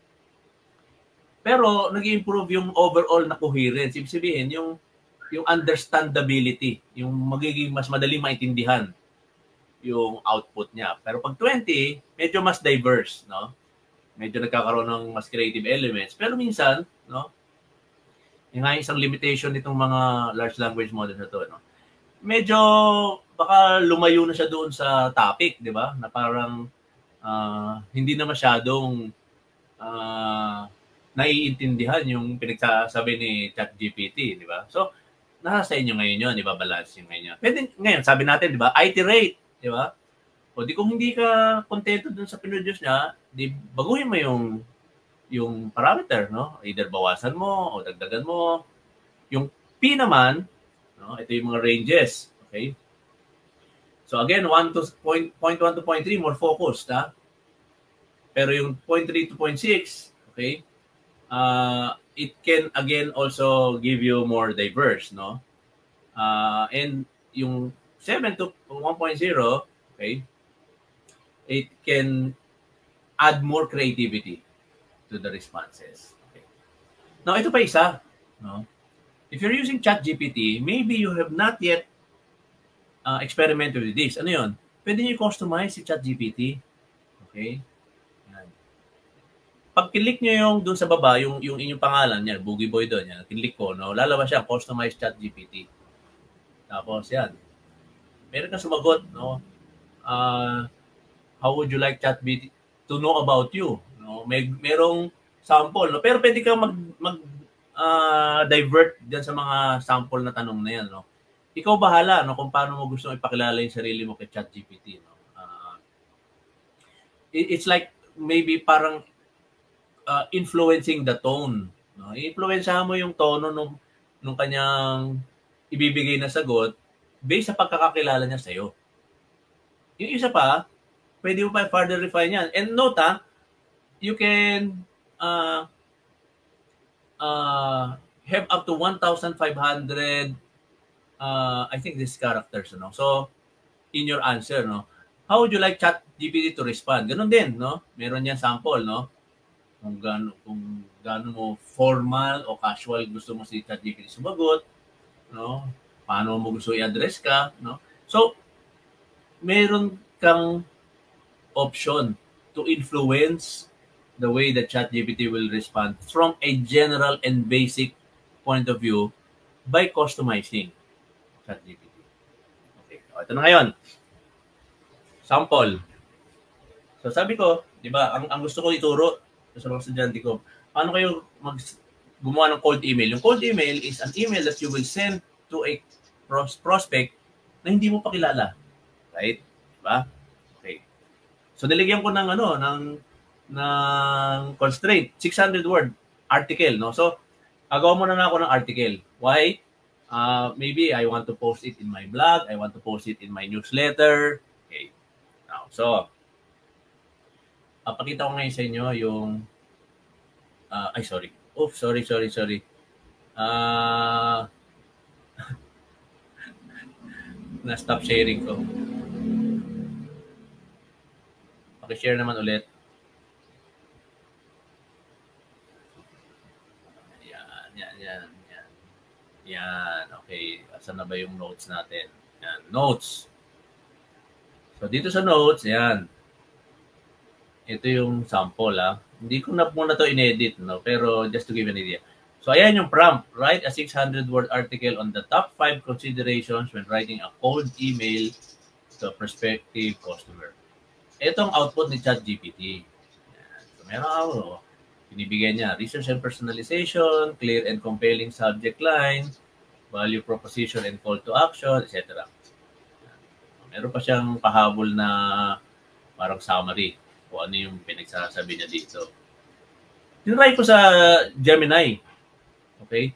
Pero nag-improve yung overall na coherence. Ibig sabihin, yung understandability, yung magiging mas madaling maintindihan yung output niya. Pero pag 20, medyo mas diverse, no? Medyo nagkakaroon ng mas creative elements. Pero minsan, no? Yung nga isang limitation nitong mga large language models na to, no? Medyo baka lumayo na siya doon sa topic, di ba? Na parang hindi na masyadong naiintindihan yung pinagsasabi ni ChatGPT, di ba? So, nasa sa inyo ngayon yun, di ba? Balance yung ngayon. Pwede, ngayon, sabi natin, di ba? Iterate, di ba? O di kung hindi ka kontento dun sa pinroduce niya, di baguhin mo yung parameter, no? Either bawasan mo o dagdagan mo. Yung P naman, no? Ito yung mga ranges, okay? So again, 1 to 0.1 to 0.3 more focused, ha? Pero yung 0.3 to 0.6, okay? It can again also give you more diverse, no? And yung 7 to 1.0, okay? It can add more creativity to the responses. Okay. Now, ito pa isa, no? If you're using ChatGPT, maybe you have not yet experimented with this. Ano yun? Pwede nyo customize si ChatGPT. Okay? Yan. Pag click nyo yung doon sa baba, yung inyong pangalan, yan, Boogie Boy doon, yan, click ko, no? Lalabas siya, customize ChatGPT. Tapos, yan. Meron kang sumagot, no? How would you like ChatGPT to know about you? No? Merong sample, no? Pero pwede kang divert diyan sa mga sample na tanong na yan, no? Ikaw bahala, no, kung paano mo gusto ipakilala yung sarili mo kay ChatGPT, no? It's like maybe parang influencing the tone, no? I-influensyahan mo yung tono nung kanyang ibibigay na sagot based sa pagkakakilala niya sa iyo. Yung isa pa, pwede mo pa further refine yan. And note, you can have up to 1,500 I think these characters, no? So, in your answer, no? How would you like ChatGPT to respond? Ganun din, no? Meron yan sample, no? Kung gaano mo formal o casual gusto mo si ChatGPT sumagot, no? Paano mo gusto i-address ka, no? So, meron kang option to influence the way that ChatGPT will respond from a general and basic point of view by customizing ChatGPT. Okay, ito na ngayon. Sample. So sabi ko, di ba, ang gusto ko ituro sa mga estudyante ko, paano kayo gumawa ng cold email? Yung cold email is an email that you will send to a prospect na hindi mo pa kilala. Right? Diba? Okay. So niligyan ko ng constraint, 600 word article, no? So agaw muna na ako ng article. Why? Maybe I want to post it in my blog, I want to post it in my newsletter. Okay. Now, so pakita ko ngayon sa inyo yung sorry. Oh, sorry. Na-stop sharing ko. Paki-share naman ulit. Yan. Okay. Asan na ba yung notes natin? Yan. Notes. So, dito sa notes, yan. Ito yung sample, Hindi ko na muna to in-edit, no? Pero just to give an idea. So, ayan yung prompt. Write a 600-word article on the top 5 considerations when writing a cold email to a prospective customer. Ito ang output ni ChatGPT. So, meron ako, binibigyan niya research and personalization, clear and compelling subject line, value proposition and call to action, etc. Meron pa siyang pahabol na parang summary kung ano yung pinagsasabi niya dito. Tinry ko sa Gemini. Okay?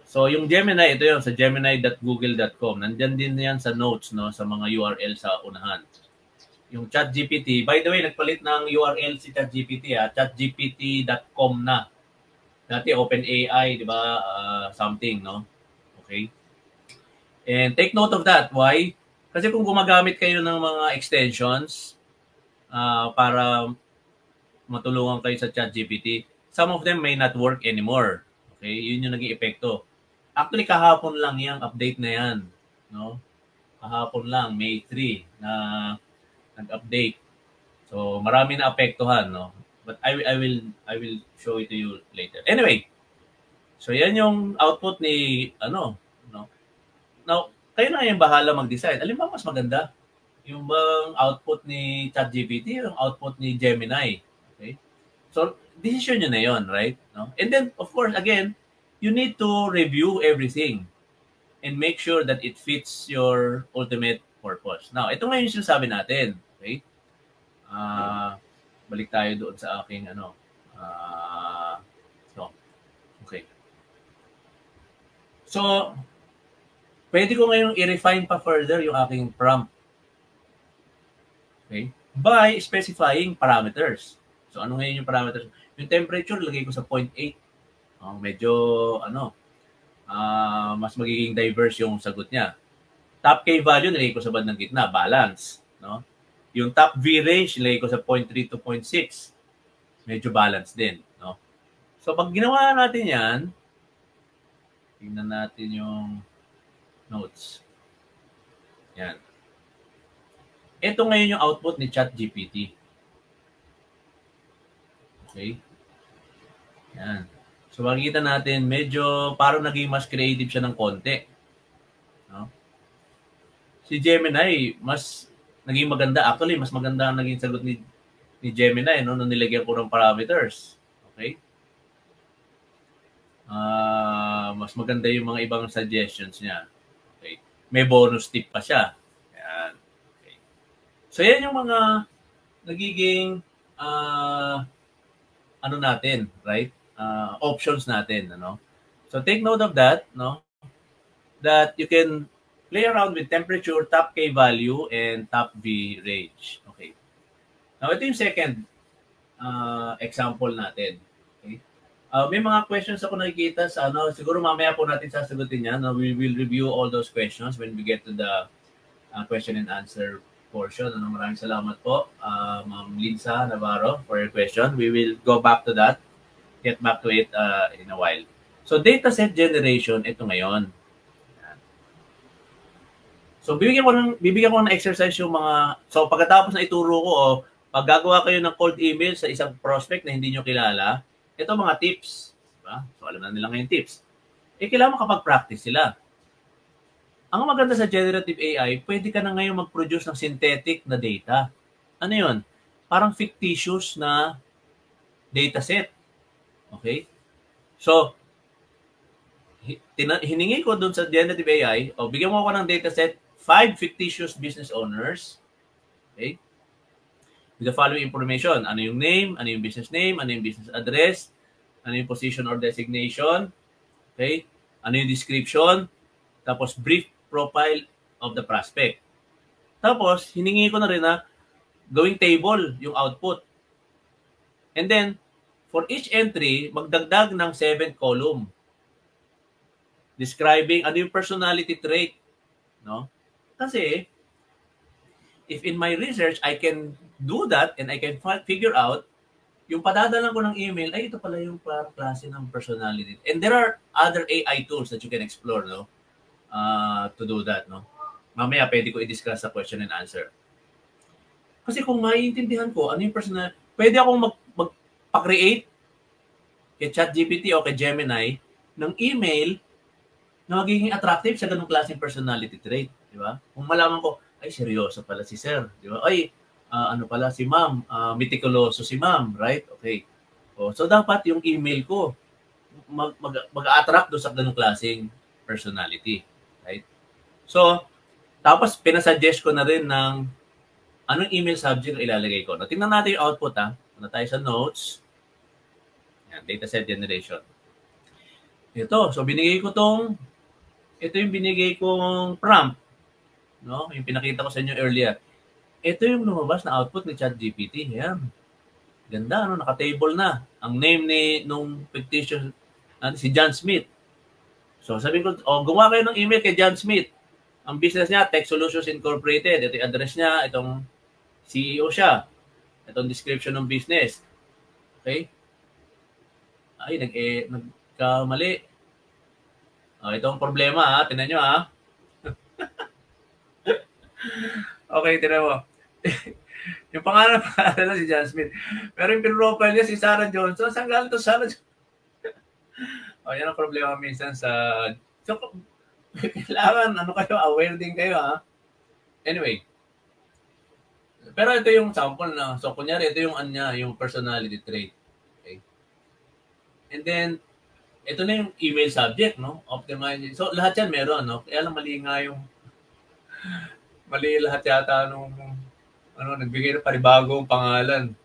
So, yung Gemini, ito yun, sa gemini.google.com. Nandyan din yan sa notes, no, sa mga URL sa unahan. Yung ChatGPT, by the way, nagpalit ng URL si ChatGPT, chatgpt.com na. Dati OpenAI, di ba, something, no? Okay? And take note of that. Why? Kasi kung gumagamit kayo ng mga extensions para matulungan kayo sa ChatGPT, some of them may not work anymore. Okay? Yun yung naging epekto. Actually, kahapon lang yung update na yan. No? Kahapon lang, May 3, na nag-update. So, marami na apektuhan, no? But I will show it to you later. Anyway, so yan yung output ni, no? Now, kayo na yung bahala mag-decide. Alin ba mas maganda? Yung bang output ni ChatGPT o yung output ni Gemini? Okay? So, decision nyo na yun, right? No? And then, of course, again, you need to review everything and make sure that it fits your ultimate purpose. Now, ito ngayon yung sinasabi natin. Okay? Balik tayo doon sa aking so, okay. So, pwede ko ngayon i-refine pa further yung aking prompt. Okay? By specifying parameters. So, ano ngayon yung parameters? Yung temperature, lagay ko sa 0.8. Medyo, mas magiging diverse yung sagot niya. Top K value, nilagay ko sa bandang gitna, balance. No? Yung top V range, nilagay ko sa 0.3 to 0.6. Medyo balance din. No? So, pag ginawa natin yan, tingnan natin yung notes. Yan. Ito ngayon yung output ni ChatGPT. Okay? Yan. So, makikita natin, medyo parang naging mas creative siya ng konti. No? Si Gemini, mas naging maganda. Actually, mas maganda ang naging sagot ni Gemini, no, nung nilagyan ko ng parameters. Okay? Mas maganda yung mga ibang suggestions niya. Okay? May bonus tip pa siya. Yan. Okay. So, yan yung mga nagiging natin, right? Options natin, ano? So take note of that, no? That you can play around with temperature, top K value, and top V range. Okay. Now, ito yung second example natin. Okay. May mga questions ako nakikita sa siguro mamaya po natin sasagutin yan. No? We will review all those questions when we get to the question and answer portion. Maraming salamat po, Ma'am Linsa Navarro, for your question. We will go back to that. Get back to it in a while. So, dataset generation, ito ngayon. So, bibigyan ko ng exercise yung mga... So, pagkatapos na ituro ko, pag gagawa kayo ng cold email sa isang prospect na hindi nyo kilala, ito mga tips. Diba? So, alam na nila ngayon tips. Kailangan makapag-practice sila. Ang maganda sa generative AI, pwede ka na ngayon mag-produce ng synthetic na data. Ano yun? Parang fictitious na dataset. Okay? So, hiningi ko dun sa generative AI, bigyan mo ako ng dataset, 5 fictitious business owners, okay? With the following information. Ano yung name, ano yung business name, ano yung business address, ano yung position or designation, okay? Ano yung description, tapos brief profile of the prospect. Tapos, hiningi ko na rin na gawing table yung output. And then, for each entry, magdagdag ng 7 column describing ano yung personality trait. No? Kasi, if in my research, I can do that and I can figure out yung padadala ko ng email, ay ito pala yung klase ng personality. And there are other AI tools that you can explore, no? To do that, no? Mamaya pwede ko i-discuss sa question and answer. Kasi kung maiintindihan ko ano yung personal, pwede akong magpa-create kay ChatGPT o kay Gemini ng email na magiging attractive sa ganung klaseng personality trait, di ba? Kung malaman ko, ay seryoso pala si sir, di ba? Ay ano pala si ma'am, meticuloso si ma'am, right? Okay. So dapat yung email ko mag-attract do sa ganung klaseng personality, right? So tapos pinasuggest ko na rin ng anong email subject ilalagay ko. No, tingnan natin yung output ha. Ano tayo sa notes? Yan, dataset generation. Ito, so ito yung binigay kong prompt, no? Yung pinakita ko sa inyo earlier. Ito yung lumabas na output ni ChatGPT. Yan. Ganda, no? Naka-table na. Ang name nung fictitious, si John Smith. So, sabi ko, gumawa kayo ng email kay John Smith. Ang business niya, Tech Solutions Incorporated. Ito yung address niya, itong CEO siya. Itong description ng business. Okay? Ay, nagkamali. Ito ang problema, ha? Tingnan nyo, ha? Okay, tingnan mo. Yung pangalan si John Smith. Pero yung profile niya si Sarah Johnson. Saan galing to Sarah Johnson? Yan ang problema minsan sa... So, kailangan, aware din kayo, ha? Anyway. Pero ito yung sample na. So, kunyari, ito yung yung personality trait. Okay? And then, ito na yung email subject, no? Optimize. So, lahat yan meron, no? Kaya lang mali nga yung, mali lahat yata nung, nagbigay ng panibagong pangalan.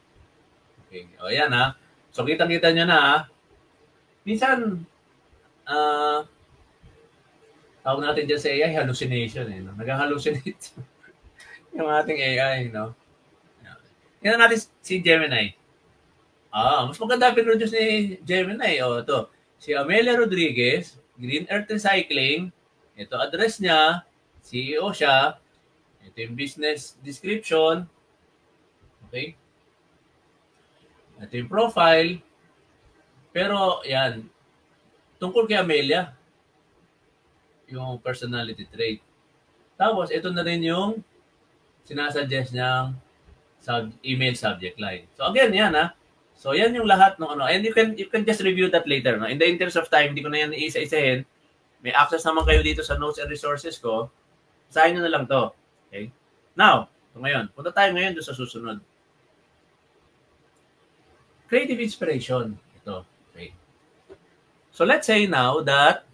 Okay. O, yan, ha? So, kita-kita nyo na, ha? Minsan, tawag natin dyan sa AI, hallucination, eh. No? Nag-hallucinate yung ating AI, no? Yan natin si Gemini. Mas maganda pinroduce ni Gemini. O, ito. Si Amelia Rodriguez, Green Earth Recycling. Ito address niya. CEO siya. Ito yung business description. Okay? Ito yung profile. Pero, yan. Tungkol kay Amelia. Yung personality trait. Tapos, ito na rin yung sinasuggest niyang email subject line. So, again, yan, ha? So, yan yung lahat ng ano. And you can just review that later. No? In the interest of time, hindi ko na yan isa-isahin. May access naman kayo dito sa notes and resources ko. Basahin nyo na lang to. Okay? Now, ito ngayon. Punta tayo ngayon doon sa susunod. Creative inspiration. Ito. Okay. So, let's say now that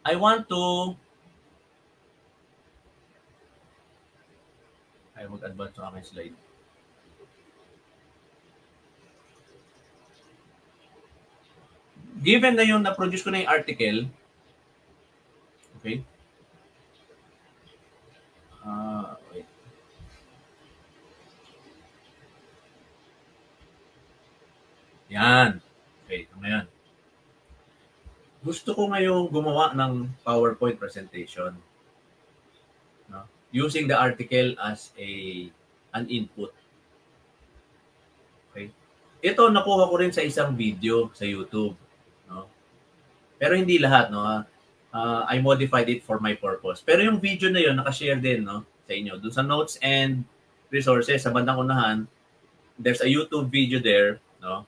I want to mag-advance sa aking slide. Given na yung na-produce ko na yung article, okay? Wait. Yan. Okay, ito ngayon. Gusto ko ngayong gumawa ng PowerPoint presentation. No? Using the article as an input. Okay? Ito nakuha ko rin sa isang video sa YouTube. No? Pero hindi lahat, no? I modified it for my purpose. Pero yung video na yun, nakashare din, no? Sa inyo. Doon sa notes and resources, sa bandang unahan, there's a YouTube video there, no?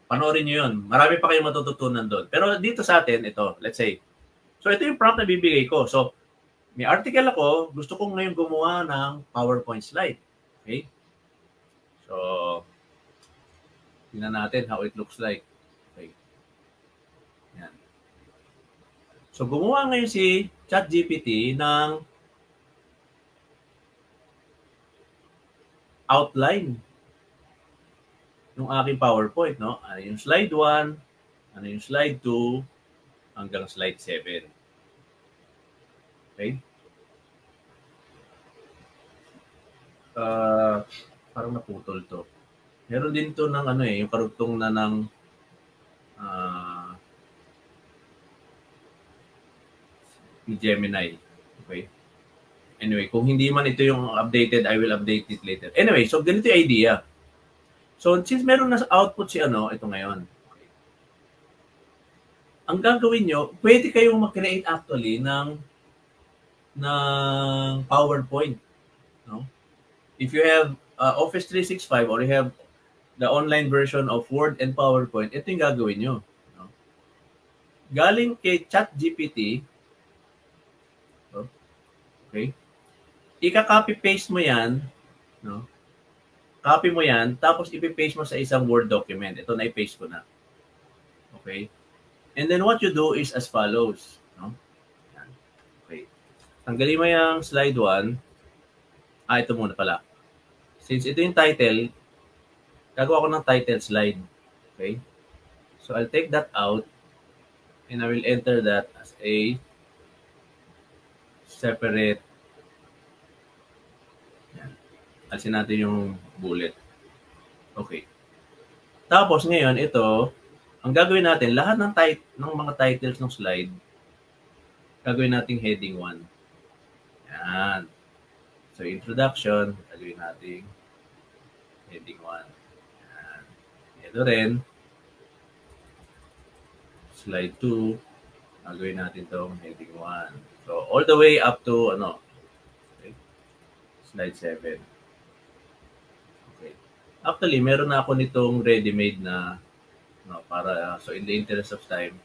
Panoorin nyo yun. Marami pa kayong matututunan doon. Pero dito sa atin, ito, let's say. So, ito yung prompt na bibigay ko. So, may article ako, gusto kong ngayon gumawa ng PowerPoint slide. Okay? So, tingnan natin how it looks like. Okay. Yan. So, gumawa ngayon si ChatGPT ng outline ng aking PowerPoint, no? Ano yung slide 1, ano yung slide 2, hanggang slide 7. Okay? Parang naputol to. Meron din to ng yung karugtong na ng Gemini. Okay? Anyway, kung hindi man ito yung updated, I will update it later. Anyway, so ganito yung idea. So, since meron na output si ito ngayon. Okay. Ang gagawin nyo, pwede kayong mag-create actually ng PowerPoint. No? If you have Office 365 or you have the online version of Word and PowerPoint, ito yung gagawin nyo. No? Galing kay ChatGPT, okay? Ika-copy-paste mo yan, no? Copy mo yan, tapos ipi-paste mo sa isang Word document. Ito na i-paste ko na. Okay? And then what you do is as follows. No? Yan. Okay. Tanggalin mo yung slide 1. Ito muna pala. Since ito yung title, gagawa ko ng title slide. Okay? So I'll take that out and I will enter that as a separate. Yan. Alisin natin yung bullet. Okay. Tapos ngayon, ito, ang gagawin natin, lahat ng mga titles ng slide, gagawin nating heading 1. Yan. So, introduction, gagawin nating heading 1. Yan. Ito rin, slide 2, gagawin natin itong heading 1. So, all the way up to, okay, slide 7. Actually, meron na ako nitong ready-made na para so in the interest of time,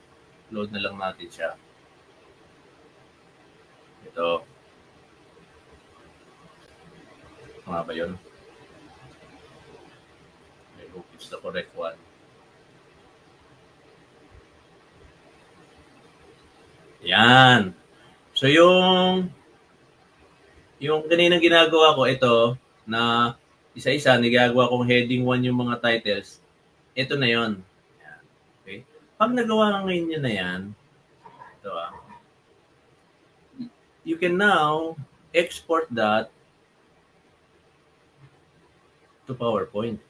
load na lang natin siya. Ito. Nga ba yun? I hope it's the correct one. Yan. So yung kaninang ginagawa ko, ito, na isa-isa, nagagawa kong heading 1 yung mga titles, ito na yon. Yan. Okay? Pag nagawa ka ngayon yun na yan, ito you can now export that to PowerPoint.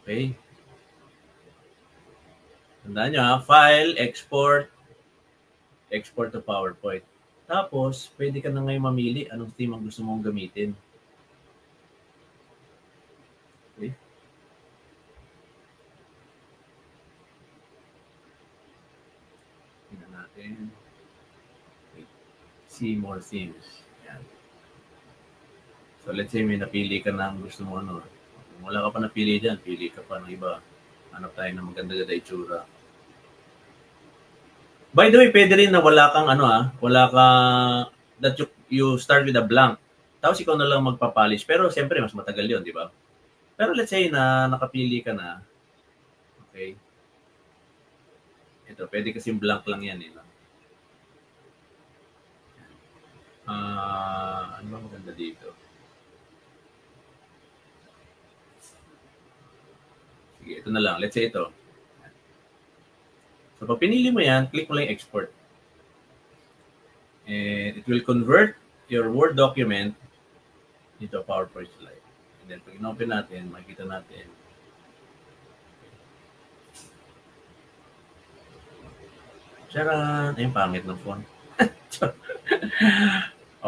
Okay? Tandaan nyo file, export to PowerPoint. Tapos, pwede ka na ngayon mamili anong theme ang gusto mong gamitin. Okay? Tingnan natin. Okay. See more themes. Yan. So, let's say may napili ka na ang gusto mo. Kung wala ka pa napili dyan, pili ka pa ng iba. Hanap tayo ng maganda-ganda itsura. By the way, pwede rin na wala kang that you start with a blank. Tapos ikaw na lang magpapolish. Pero siyempre, mas matagal yun, di ba? Pero let's say na nakapili ka na. Okay. Ito, pwede kasing blank lang yan. Ano ba maganda dito? Sige, ito na lang. Let's say ito. So, pag pinili mo yan, click mo lang export. And it will convert your Word document into a PowerPoint slide. And then, pag in-open natin, makikita natin. Charan! Ay, pangit ng font.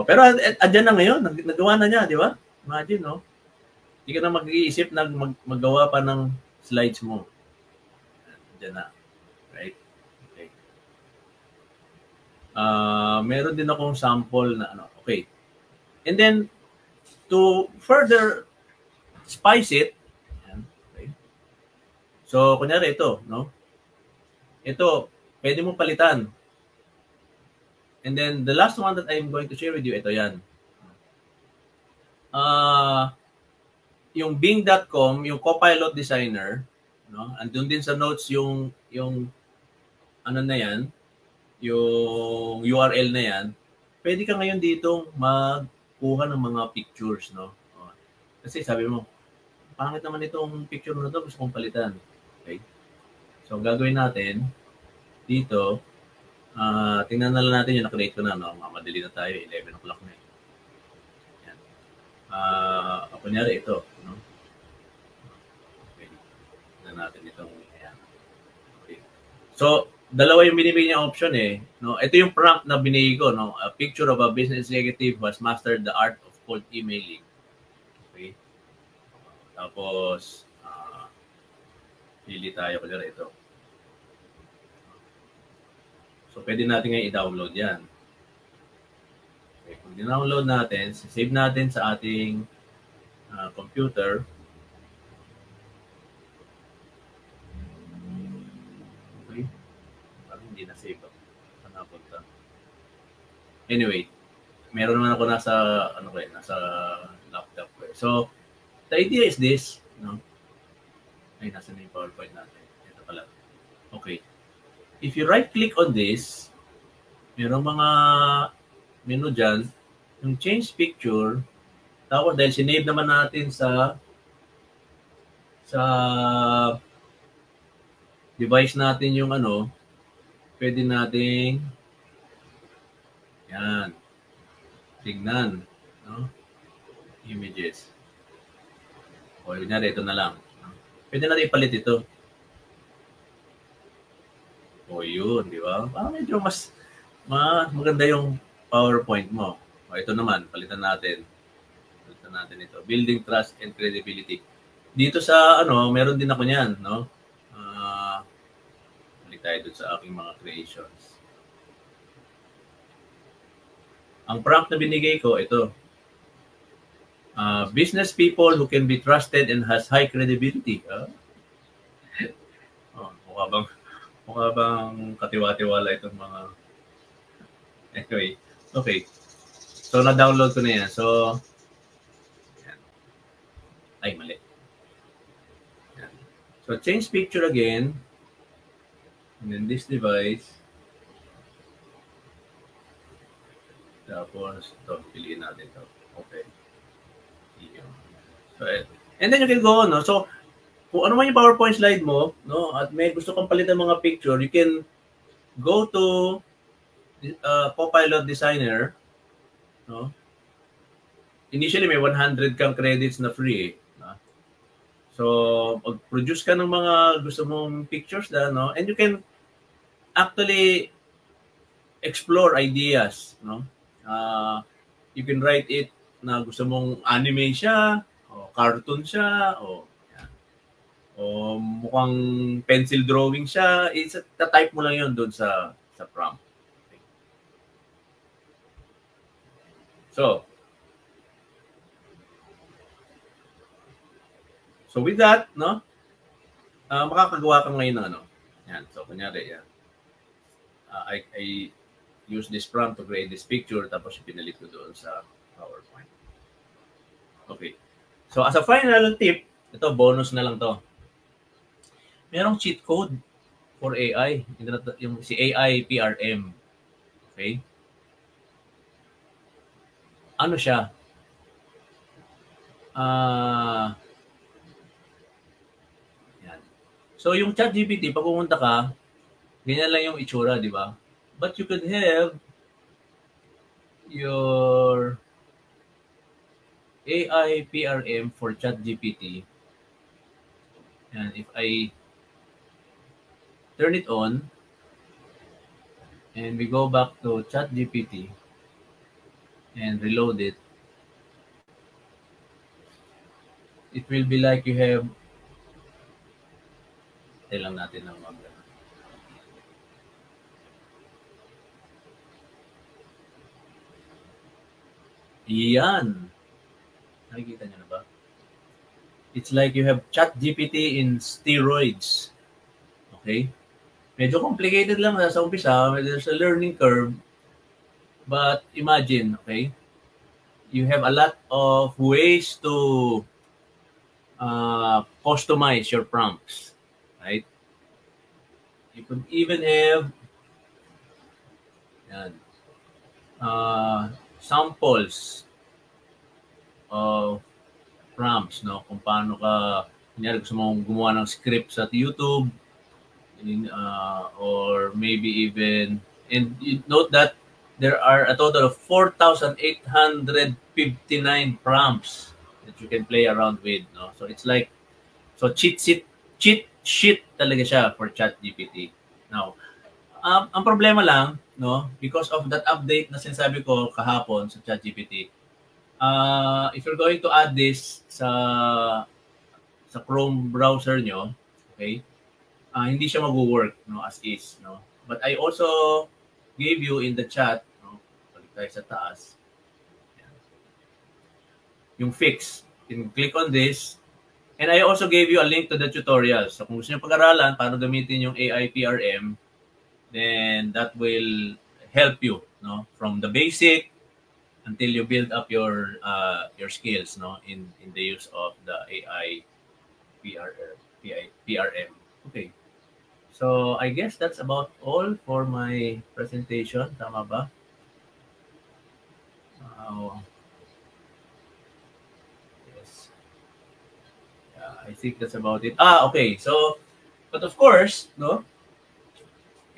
Pero andyan na ngayon. Nagawa na niya, di ba? Imagine, no? Hindi ka na mag-iisip na maggawa pa ng slides mo. Andyan na. Right? Okay. Meron din akong sample na okay. And then, to further spice it, okay. So, kunyari ito, no? Ito, pwede mo palitan. And then, the last one that I'm going to share with you, ito yan. Yung Bing.com, yung Copilot Designer, no? Andun din sa notes yung ano na yan, yung URL na yan. Pwede ka ngayon dito magkuha ng mga pictures, no? Kasi sabi mo, pangit naman itong picture na to, gusto kong palitan. Okay? So, gagawin natin dito, tingnan na lang natin yung na-create ko na, no? Madali na tayo, 11 o'clock na. Yan. Kunyari ito, no? Okay. Tingnan natin itong, ayan. Okay. So, dalawa yung binibigay niya option no? Ito yung prompt na binigay ko, no? A picture of a business executive who has mastered the art of cold emailing. Okay. Tapos, pili tayo kunyari ito. So, pwede natin ngayon i-download yan. Okay, kung i-download natin, save natin sa ating computer. Okay. Parang hindi na-save ako. Saan napunta? Anyway, meron naman ako nasa laptop ko. So, the idea is this, no? Ay, nasa na yung PowerPoint natin. Ito pala. Okay. If you right-click on this, merong mga menu dyan, yung change picture, tapos dahil sinave naman natin sa device natin yung pwede nating yan, tignan, no? Images. O, kunyari, ito na lang. Pwede natin ipalit ito. O, yun, di ba? Parang medyo mas maganda yung PowerPoint mo. O, ito naman, palitan natin. Palitan natin ito. Building trust and credibility. Dito sa, meron din ako niyan, no? Balik tayo dun sa aking mga creations. Ang prompt na binigay ko, ito. Business people who can be trusted and has high credibility. Mukha bang katiwa-tiwala itong mga... Anyway, okay. So, na-download ko na yan. So, yan. Ay, mali. So, change picture again. And then this device. Tapos, ito, piliin natin ito. Okay. So, and then you can go on, no? So, kung ano man yung PowerPoint slide mo, no, at may gusto kang palitan mga picture, you can go to Copilot Designer, no? Initially, may 100 kang credits na free, no? So, mag-produce ka ng mga gusto mong pictures na, no? And you can actually explore ideas, no? You can write it na gusto mong anime siya, o cartoon siya, o mukhang pencil drawing siya, type mo lang yun doon sa prompt. Okay. So with that, no, makakagawa ka ngayon ng ano. Yan. So kunyari, yan. I use this prompt to create this picture, tapos pinalit ko doon sa PowerPoint. Okay. So as a final tip, ito bonus na lang to. Merong cheat code for AI, yung si AI PRM. Okay? Ano siya? Yan. So yung ChatGPT, pag pumunta ka, ganyan lang yung itsura, di ba? But you could have your AI PRM for ChatGPT. And if I turn it on, and we go back to ChatGPT and reload it, it will be like you have, lang natin ng mag yan. Nakikita niyo na ba? It's like you have ChatGPT in steroids. Okay? Medyo complicated lang sa umpisa. There's a learning curve. But imagine, okay? You have a lot of ways to customize your prompts. Right? You could even have yan, samples of prompts, no? Kung paano ka, kunyari gusto mong gumawa ng script sa YouTube, or maybe even, and you note that there are a total of 4,859 prompts that you can play around with, no? So it's like, so cheat sheet talaga siya for ChatGPT. Now, ang problema lang, no, because of that update na sinasabi ko kahapon sa ChatGPT, if you're going to add this sa Chrome browser nyo, okay, hindi siya mag-work, no, as is, no. But I also gave you in the chat, no, balik tayo sa taas, yung fix. You can click on this, and I also gave you a link to the tutorial. So kung gusto nyo pag-aralan paano gamitin yung AI PRM, then that will help you, no, from the basic until you build up your skills, no, in the use of the AI PRM. Okay. So I guess that's about all for my presentation. Tama ba? Yes. Yeah, I think that's about it. Okay. So, but of course, no,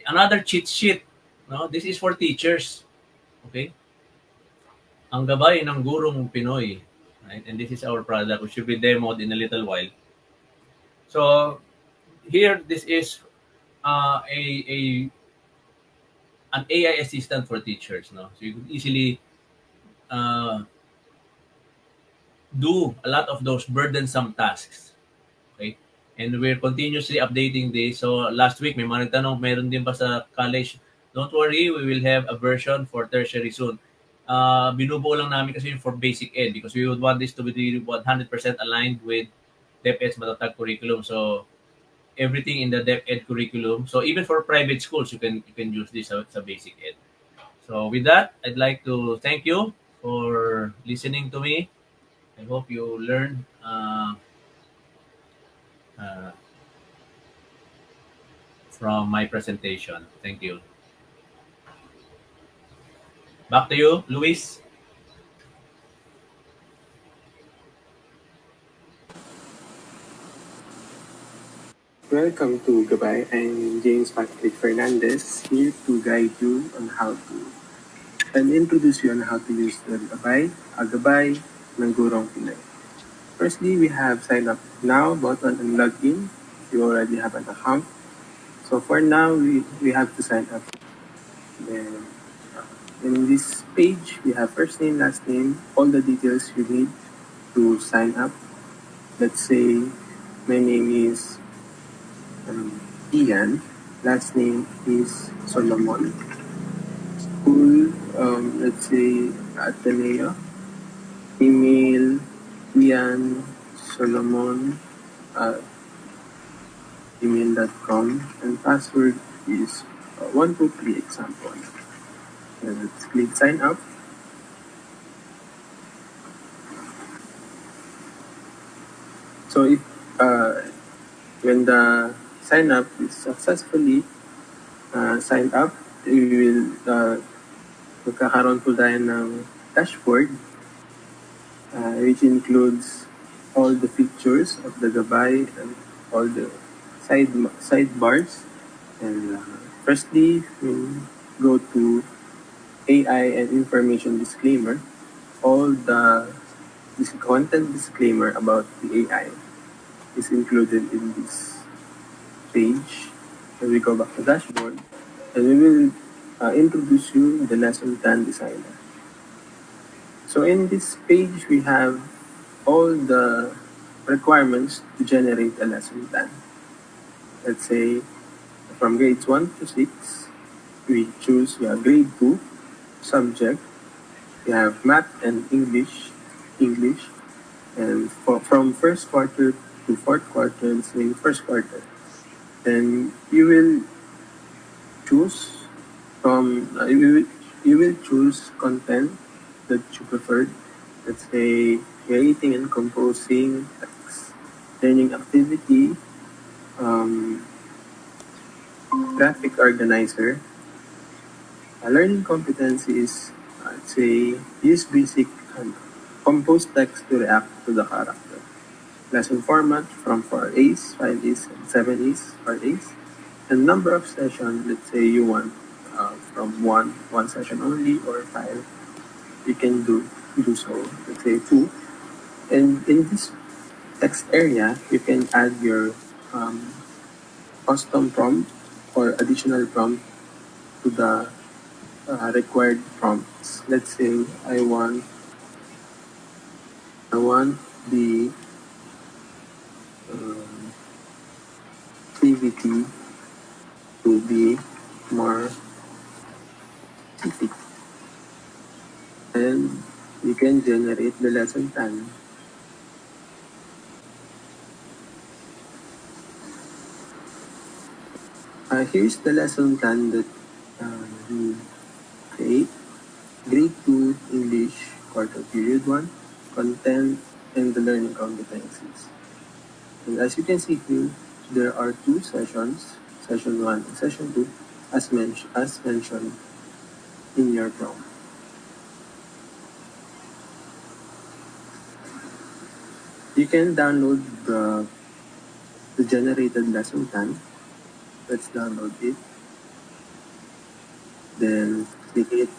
another cheat sheet, no, this is for teachers. Okay? Ang gabay ng gurong Pinoy. Right? And this is our product, which should be demoed in a little while. So, here, this is an AI assistant for teachers. No? So, you could easily do a lot of those burdensome tasks. Okay? And we're continuously updating this. So, last week, may mga nagtanong, meron din pa sa college. Don't worry, we will have a version for tertiary soon. Binubuo lang namin kasi for basic ed because we would want this to be 100% aligned with DepEd's Matatag curriculum. So everything in the DepEd curriculum. So even for private schools, you can use this sa basic ed. So with that, I'd like to thank you for listening to me. I hope you learned from my presentation. Thank you. Back to you, Luis. Welcome to Gabay. I'm James Patrick Fernandez, here to guide you on how to and introduce you on how to use the Gabay ng Gurong Pinoy. Firstly, we have sign up now button and login. You already have an account. So for now, we have to sign up. Then in this page, we have first name, last name, all the details you need to sign up. Let's say my name is Ian. Last name is Solomon. School, let's say Ateneo. Email Ian Solomon at gmail.com, and password is 123 example. And let's click sign up. So if when the sign up is successfully signed up, we will magkakaroon po tayo ng dashboard which includes all the features of the Gabay and all the sidebars. And firstly, we go to AI and information disclaimer. All the content disclaimer about the AI is included in this page. And we go back to dashboard, and we will introduce you the lesson plan designer. So in this page, we have all the requirements to generate a lesson plan. Let's say from grades 1 to 6, we choose grade 2 subject. We have math and English, and from first quarter to fourth quarter, it's in first quarter. Then you will choose from you will choose content that you prefer. Let's say creating and composing text, learning activity, graphic organizer. Learning competency is, let's say, use basic compose text to react to the character. Lesson format from 4As, 5As, and 7As, 4As. And number of sessions, let's say you want from one session only, or 5, you can do so. Let's say 2. And in this text area, you can add your custom prompt or additional prompt to the required prompts. Let's say I want the activity to be more specific, and you can generate the lesson plan. Here's the lesson plan that we create. Grade 2 English, quarter period 1, content and the learning competencies. And as you can see here, there are 2 sessions, session 1 and session 2, as mentioned in your prompt. You can download the generated lesson plan. Let's download it. Then click it.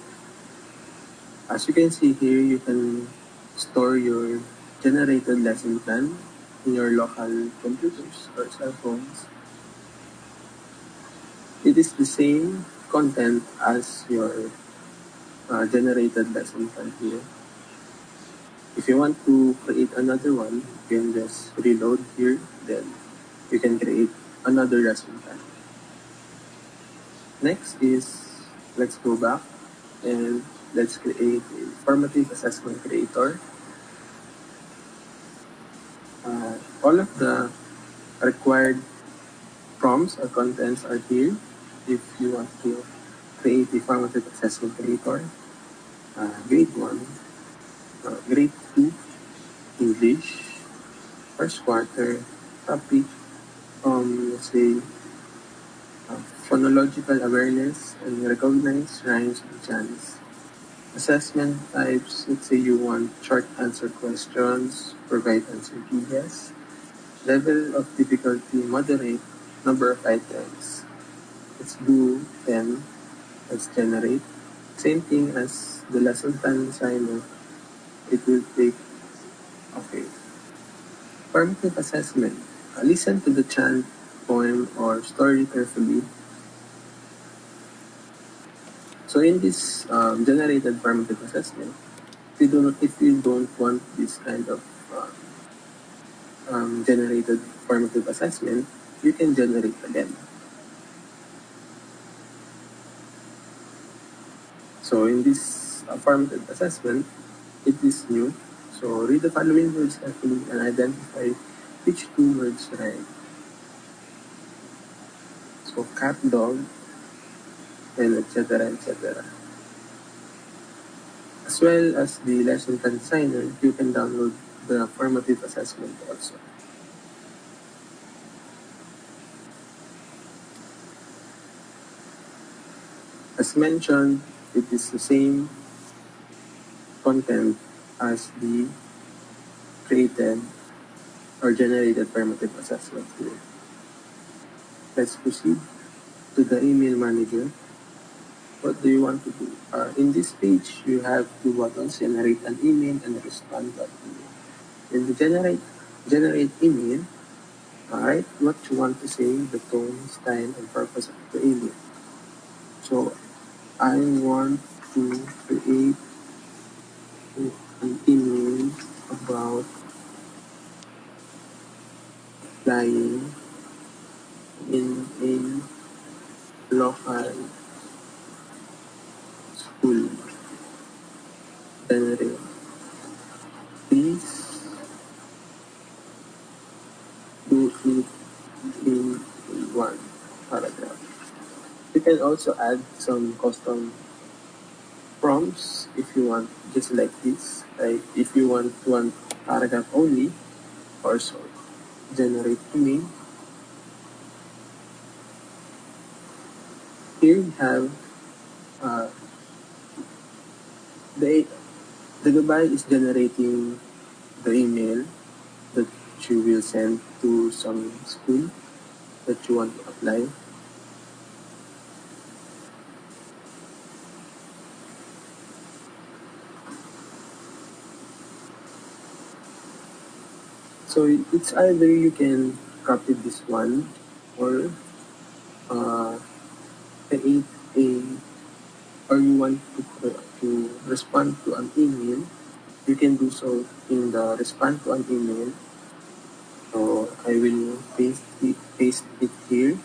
As you can see here, you can store your generated lesson plan in your local computers or cell phones. It is the same content as your generated lesson plan here. If you want to create another one, you can just reload here, then you can create another lesson plan. Next is, let's go back and let's create a formative assessment creator. All of the required prompts or contents are here. If you want to create a formative assessment creator, grade 1, grade 2, English, first quarter, topic, let's say, phonological awareness and recognize rhymes and chants. Assessment types, let's say you want short answer questions, provide answer yes. Level of difficulty, moderate. Number of items, let's do 10. Let's generate. Same thing as the lesson plan designer. It will take, okay. Formative assessment. Listen to the chant, poem, or story carefully. So in this generated formative assessment, if you don't want this kind of generated formative assessment, you can generate again. So in this formative assessment, it is new. So read the following words carefully and identify which two words rhyme. So cat, dog, and etc. etc. As well as the lesson plan designer, you can download the formative assessment also. As mentioned, it is the same content as the created or generated formative assessment tool. Let's proceed to the email manager. What do you want to do? In this page, you have two buttons, generate an email and respond to an email. In the generate email, write what you want to say, the tone, style, and purpose of the email. So I want to create an email about flying in a local school. Generate. Please do it in one paragraph. You can also add some custom prompts if you want, just like this. Like if you want one paragraph only, or so. Generate email. Here we have uh, the goodbye is generating the email that you will send to some school that you want to apply. So it's either you can copy this one or create a, or you want to respond to an email, you can do so in the respond to an email. So I will paste it here,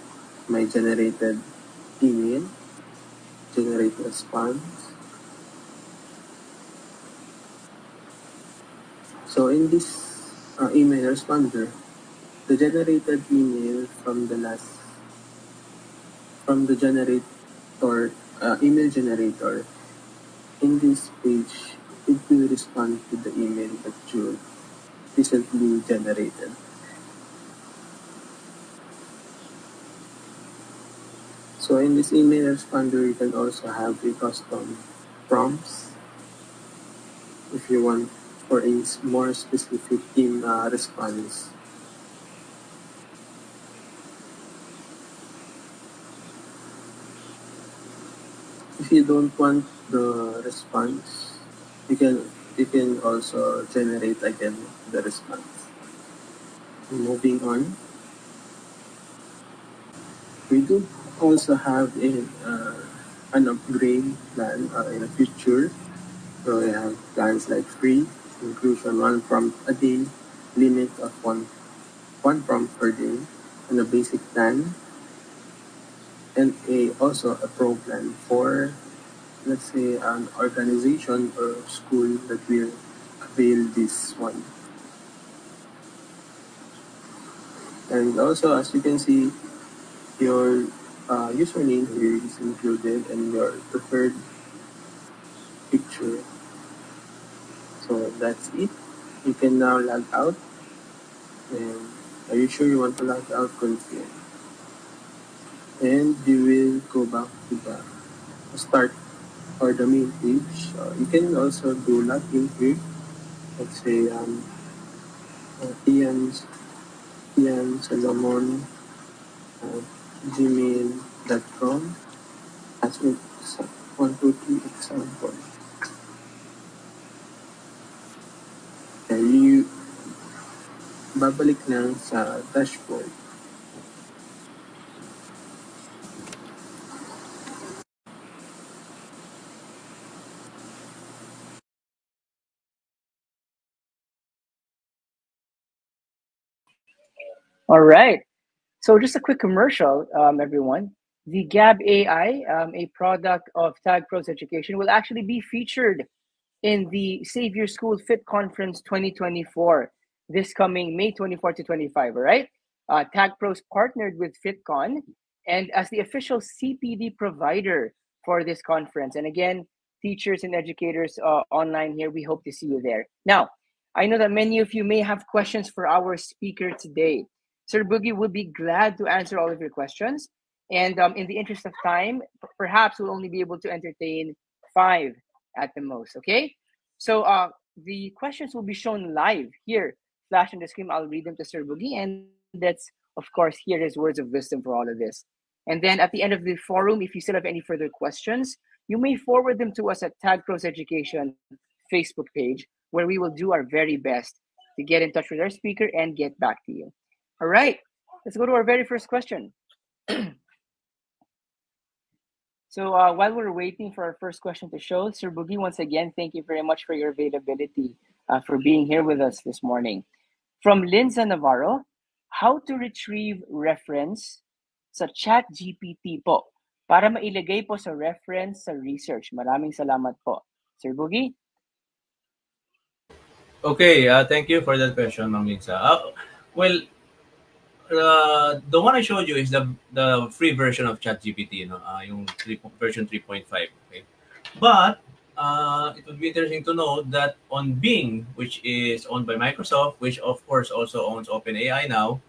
my generated email, generate response. So in this email responder, the generated email from the generator, email generator, in this page, it will respond to the email that you recently generated. So in this email responder, you can also have a custom prompts if you want for a more specific response. If you don't want the response, you can also generate again the response. Moving on, we do also have an upgrade plan in the future. So we have plans like free, inclusion, one prompt a day, limit of one prompt per day, and a basic plan, and also a pro plan for, let's say, an organization or school that will avail this one. And also, as you can see, your username here is included and your preferred picture. So that's it. You can now log out. And are you sure you want to log out? Confirm. And you will go back to the start or the main page. You can also do login here. Let's say Ian, Ian Solomon gmail.com. As with 1, 2, 3 example. You babalik lang sa dashboard. All right. So just a quick commercial, everyone. The Gab AI, a product of Tag Pros Education, will actually be featured in the Save Your School Fit Conference 2024, this coming May 24 to 25, all right? Tag Pros partnered with FitCon and as the official CPD provider for this conference. And again, teachers and educators online here, we hope to see you there. Now, I know that many of you may have questions for our speaker today. Sir Boogie would be glad to answer all of your questions. And in the interest of time, perhaps we'll only be able to entertain 5 at the most. Okay. So the questions will be shown live here, flash on the screen. I'll read them to Sir Boogie, and let's of course hear his words of wisdom for all of this. And then at the end of the forum, if you still have any further questions, you may forward them to us at Tag Pros Education Facebook page, where we will do our very best to get in touch with our speaker and get back to you. All right, let's go to our very first question. So while we're waiting for our first question to show, Sir Boogie, once again, thank you very much for your availability, for being here with us this morning. From Linza Navarro, how to retrieve reference sa ChatGPT po para mailagay po sa reference sa research. Maraming salamat po. Sir Boogie? Okay, thank you for that question, Ma'am Linza. Well, the one I showed you is the free version of ChatGPT, yung version 3.5. Okay, but it would be interesting to know that on Bing, which is owned by Microsoft, which of course also owns OpenAI now,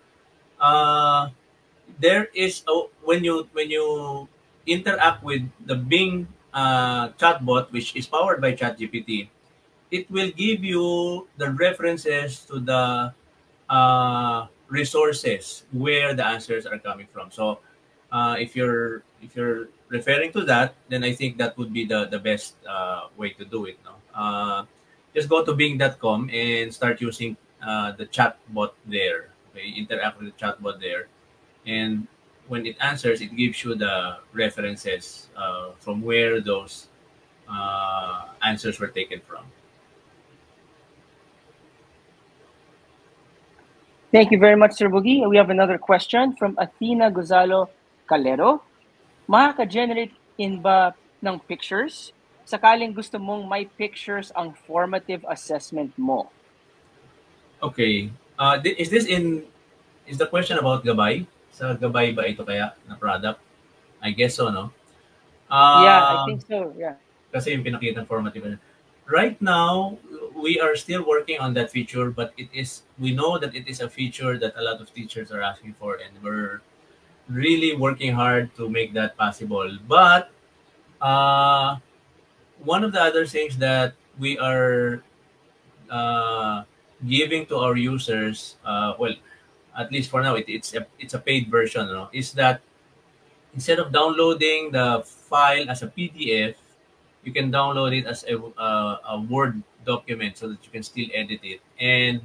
there is when you interact with the Bing chatbot, which is powered by ChatGPT, it will give you the references to the resources where the answers are coming from. So if you're referring to that, then I think that would be the best way to do it. No, just go to Bing.com and start using the chatbot there. Okay, interact with the chatbot there, and when it answers, it gives you the references from where those answers were taken from. Thank you very much, Sir Boogie. We have another question from Athena Gozalo Calero. Makaka-generate in ba ng pictures? Sakaling gusto mong may pictures ang formative assessment mo. Okay. Is the question about Gabay? Sa Gabay ba ito kaya na product? I guess so, no? Yeah, I think so. Yeah. Kasi yung pinakita formative. Right now, we are still working on that feature, but we know that it is a feature that a lot of teachers are asking for, and we're really working hard to make that possible. But one of the other things that we are giving to our users, well, at least for now, it's a paid version, no? Is that instead of downloading the file as a PDF, you can download it as a Word document so that you can still edit it. And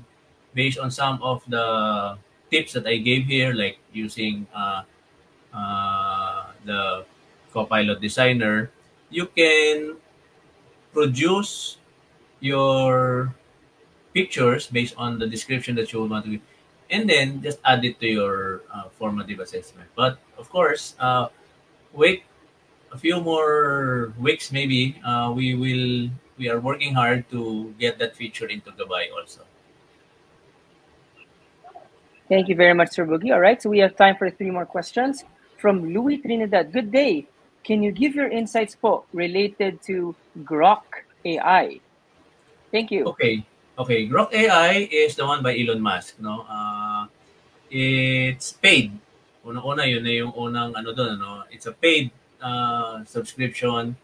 based on some of the tips that I gave here, like using the Copilot Designer, you can produce your pictures based on the description that you want to give, and then just add it to your formative assessment. But of course, wait a few more weeks maybe. We are working hard to get that feature into Gabay also. Thank you very much, Sir Boogie. All right, so we have time for 3 more questions from Louis Trinidad. Good day. Can you give your insights po related to Grok AI? Thank you. Okay. Grok AI is the one by Elon Musk, no? It's paid. Una yun na yung unang ano doon, no? It's a paid subscription,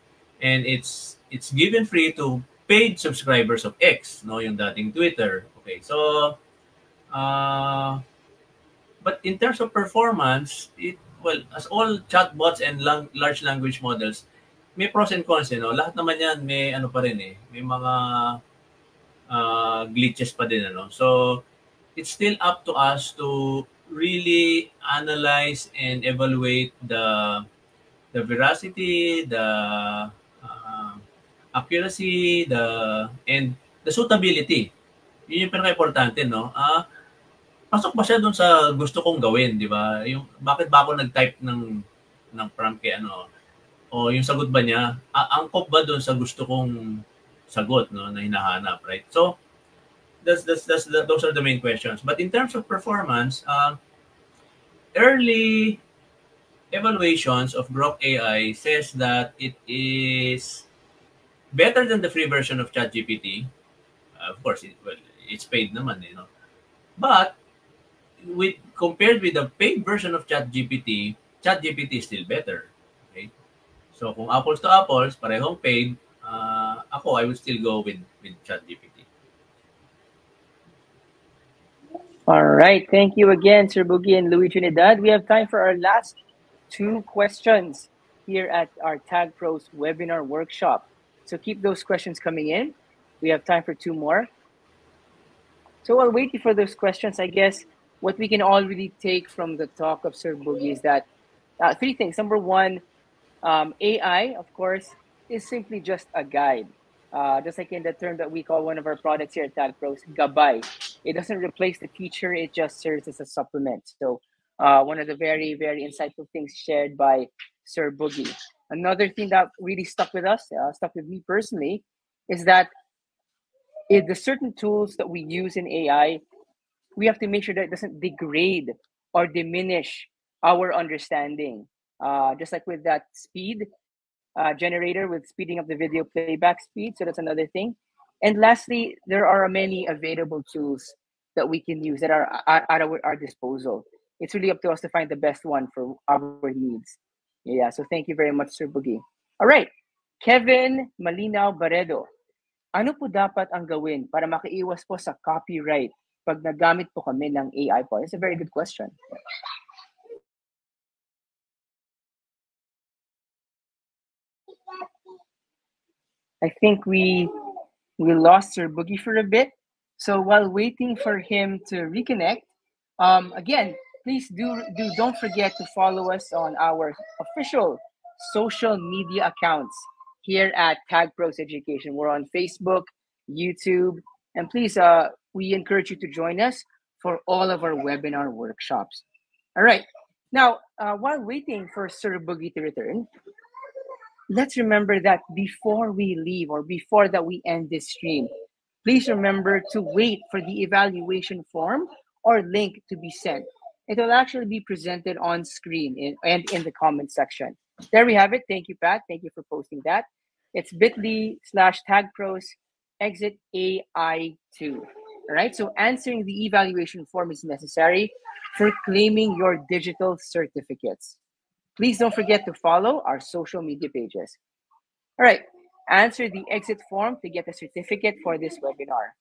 and it's given free to paid subscribers of X, no, yung dating Twitter. Okay, so uh, but in terms of performance, well, as all chatbots and large language models, may pros and cons, no? Lahat naman yan may ano pa rin may mga glitches pa din, ano. So it's still up to us to really analyze and evaluate the veracity, the uh, accuracy, and the suitability. Yun yung pinaka-importante, no? Pasok ba siya doon sa gusto kong gawin, di ba? Yung bakit ba ako nag-type ng prompt kay ano, o yung sagot ba niya angkop ba doon sa gusto kong sagot, no, na hinahanap, right? So those are the main questions. But in terms of performance, early evaluations of Grok AI says that it is better than the free version of ChatGPT. Of course, it's paid naman, you know. But compared with the paid version of ChatGPT is still better. Okay? So kung apples to apples, parehong paid, I would still go with ChatGPT. All right. Thank you again, Sir Boogie and Louis Trinidad. We have time for our last two questions here at our Tag Pros webinar workshop. So keep those questions coming in. We have time for two more. So while waiting for those questions, I guess what we can all really take from the talk of Sir Boogie is that three things. Number one, AI, of course, is simply just a guide. Just like in the term that we call one of our products here at Tag Pros, gabay. It doesn't replace the teacher, it just serves as a supplement. So, one of the very, very insightful things shared by Sir Boogie. Another thing that really stuck with us, stuck with me personally, is that the certain tools that we use in AI, we have to make sure that it doesn't degrade or diminish our understanding. Just like with that speed generator with speeding up the video playback speed. So that's another thing. And lastly, there are many available tools that we can use that are at our disposal. It's really up to us to find the best one for our needs. Yeah, so thank you very much, Sir Boogie. All right, Kevin Malinaw Baredo. Ano po dapat ang gawin para makaiwas po sa copyright pag nagamit po kami ng AI po? It's a very good question. I think we lost Sir Boogie for a bit. So while waiting for him to reconnect, again, please don't forget to follow us on our official social media accounts here at Tag Pros Education. We're on Facebook, YouTube, and please, we encourage you to join us for all of our webinar workshops. All right. Now, while waiting for Sir Boogie to return, let's remember that before we leave or before that we end this stream, please remember to wait for the evaluation form or link to be sent. It will actually be presented on screen and in the comment section. There we have it. Thank you, Pat. Thank you for posting that. It's bit.ly/tagpros exit AI2. All right. So answering the evaluation form is necessary for claiming your digital certificates. Please don't forget to follow our social media pages. All right, answer the exit form to get a certificate for this webinar.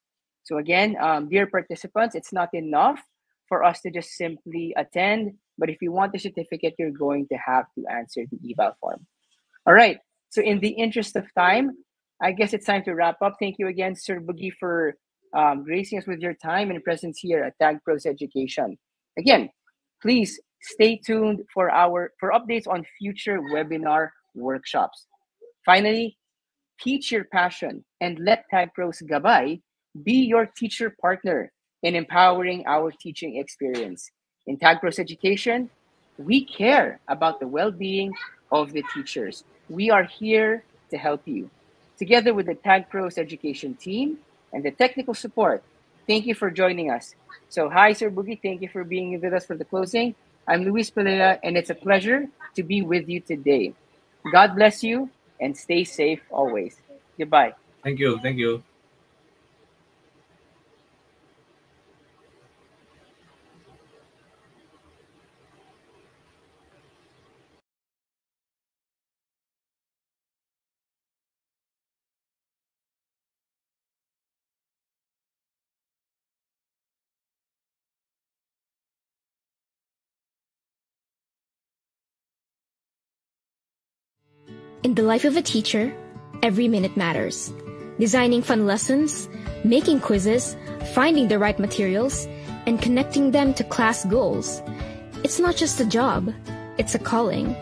So again, dear participants, it's not enough for us to just simply attend, but if you want the certificate, you're going to have to answer the eval form. All right, so in the interest of time, I guess it's time to wrap up. Thank you again, Sir Boogie, for gracing us with your time and presence here at Tag Pros Education. Again, please stay tuned for updates on future webinar workshops. Finally, teach your passion and let Tag Pros Gabay be your teacher partner in empowering our teaching experience. In Tag Pros Education, we care about the well-being of the teachers. We are here to help you. Together with the Tag Pros Education team and the technical support, thank you for joining us. So hi, Sir Boogie. Thank you for being with us for the closing. I'm Luis Pelea, and it's a pleasure to be with you today. God bless you and stay safe always. Goodbye. Thank you. Thank you. In the life of a teacher, every minute matters. Designing fun lessons, making quizzes, finding the right materials, and connecting them to class goals. It's not just a job, it's a calling.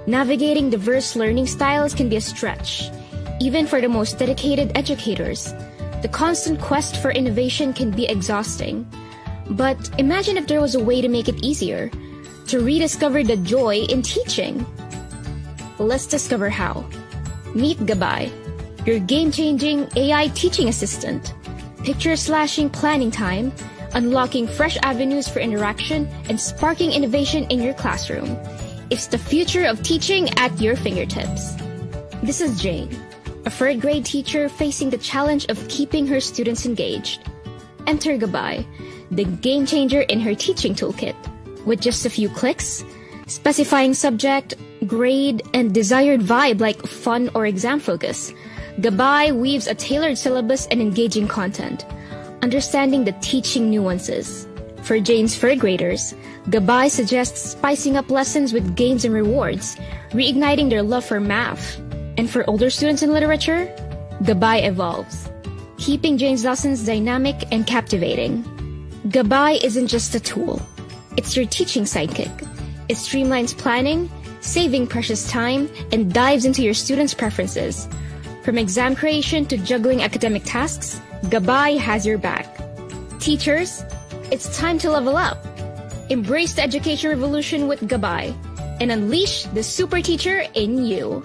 Navigating diverse learning styles can be a stretch, even for the most dedicated educators. The constant quest for innovation can be exhausting. But imagine if there was a way to make it easier, to rediscover the joy in teaching. Let's discover how. Meet Gabay, your game-changing AI teaching assistant. Picture-slashing planning time, unlocking fresh avenues for interaction, and sparking innovation in your classroom. It's the future of teaching at your fingertips. This is Jane, a third-grade teacher facing the challenge of keeping her students engaged. Enter Gabay, the game-changer in her teaching toolkit. With just a few clicks, specifying subject, grade, and desired vibe like fun or exam focus, Gabay weaves a tailored syllabus and engaging content, understanding the teaching nuances. For Jane's third graders, Gabay suggests spicing up lessons with games and rewards, reigniting their love for math. And for older students in literature, Gabay evolves, keeping Jane's lessons dynamic and captivating. Gabay isn't just a tool. It's your teaching sidekick. It streamlines planning, saving precious time, and dives into your students' preferences. From exam creation to juggling academic tasks, Gabay has your back. Teachers, it's time to level up. Embrace the education revolution with Gabay and unleash the super teacher in you.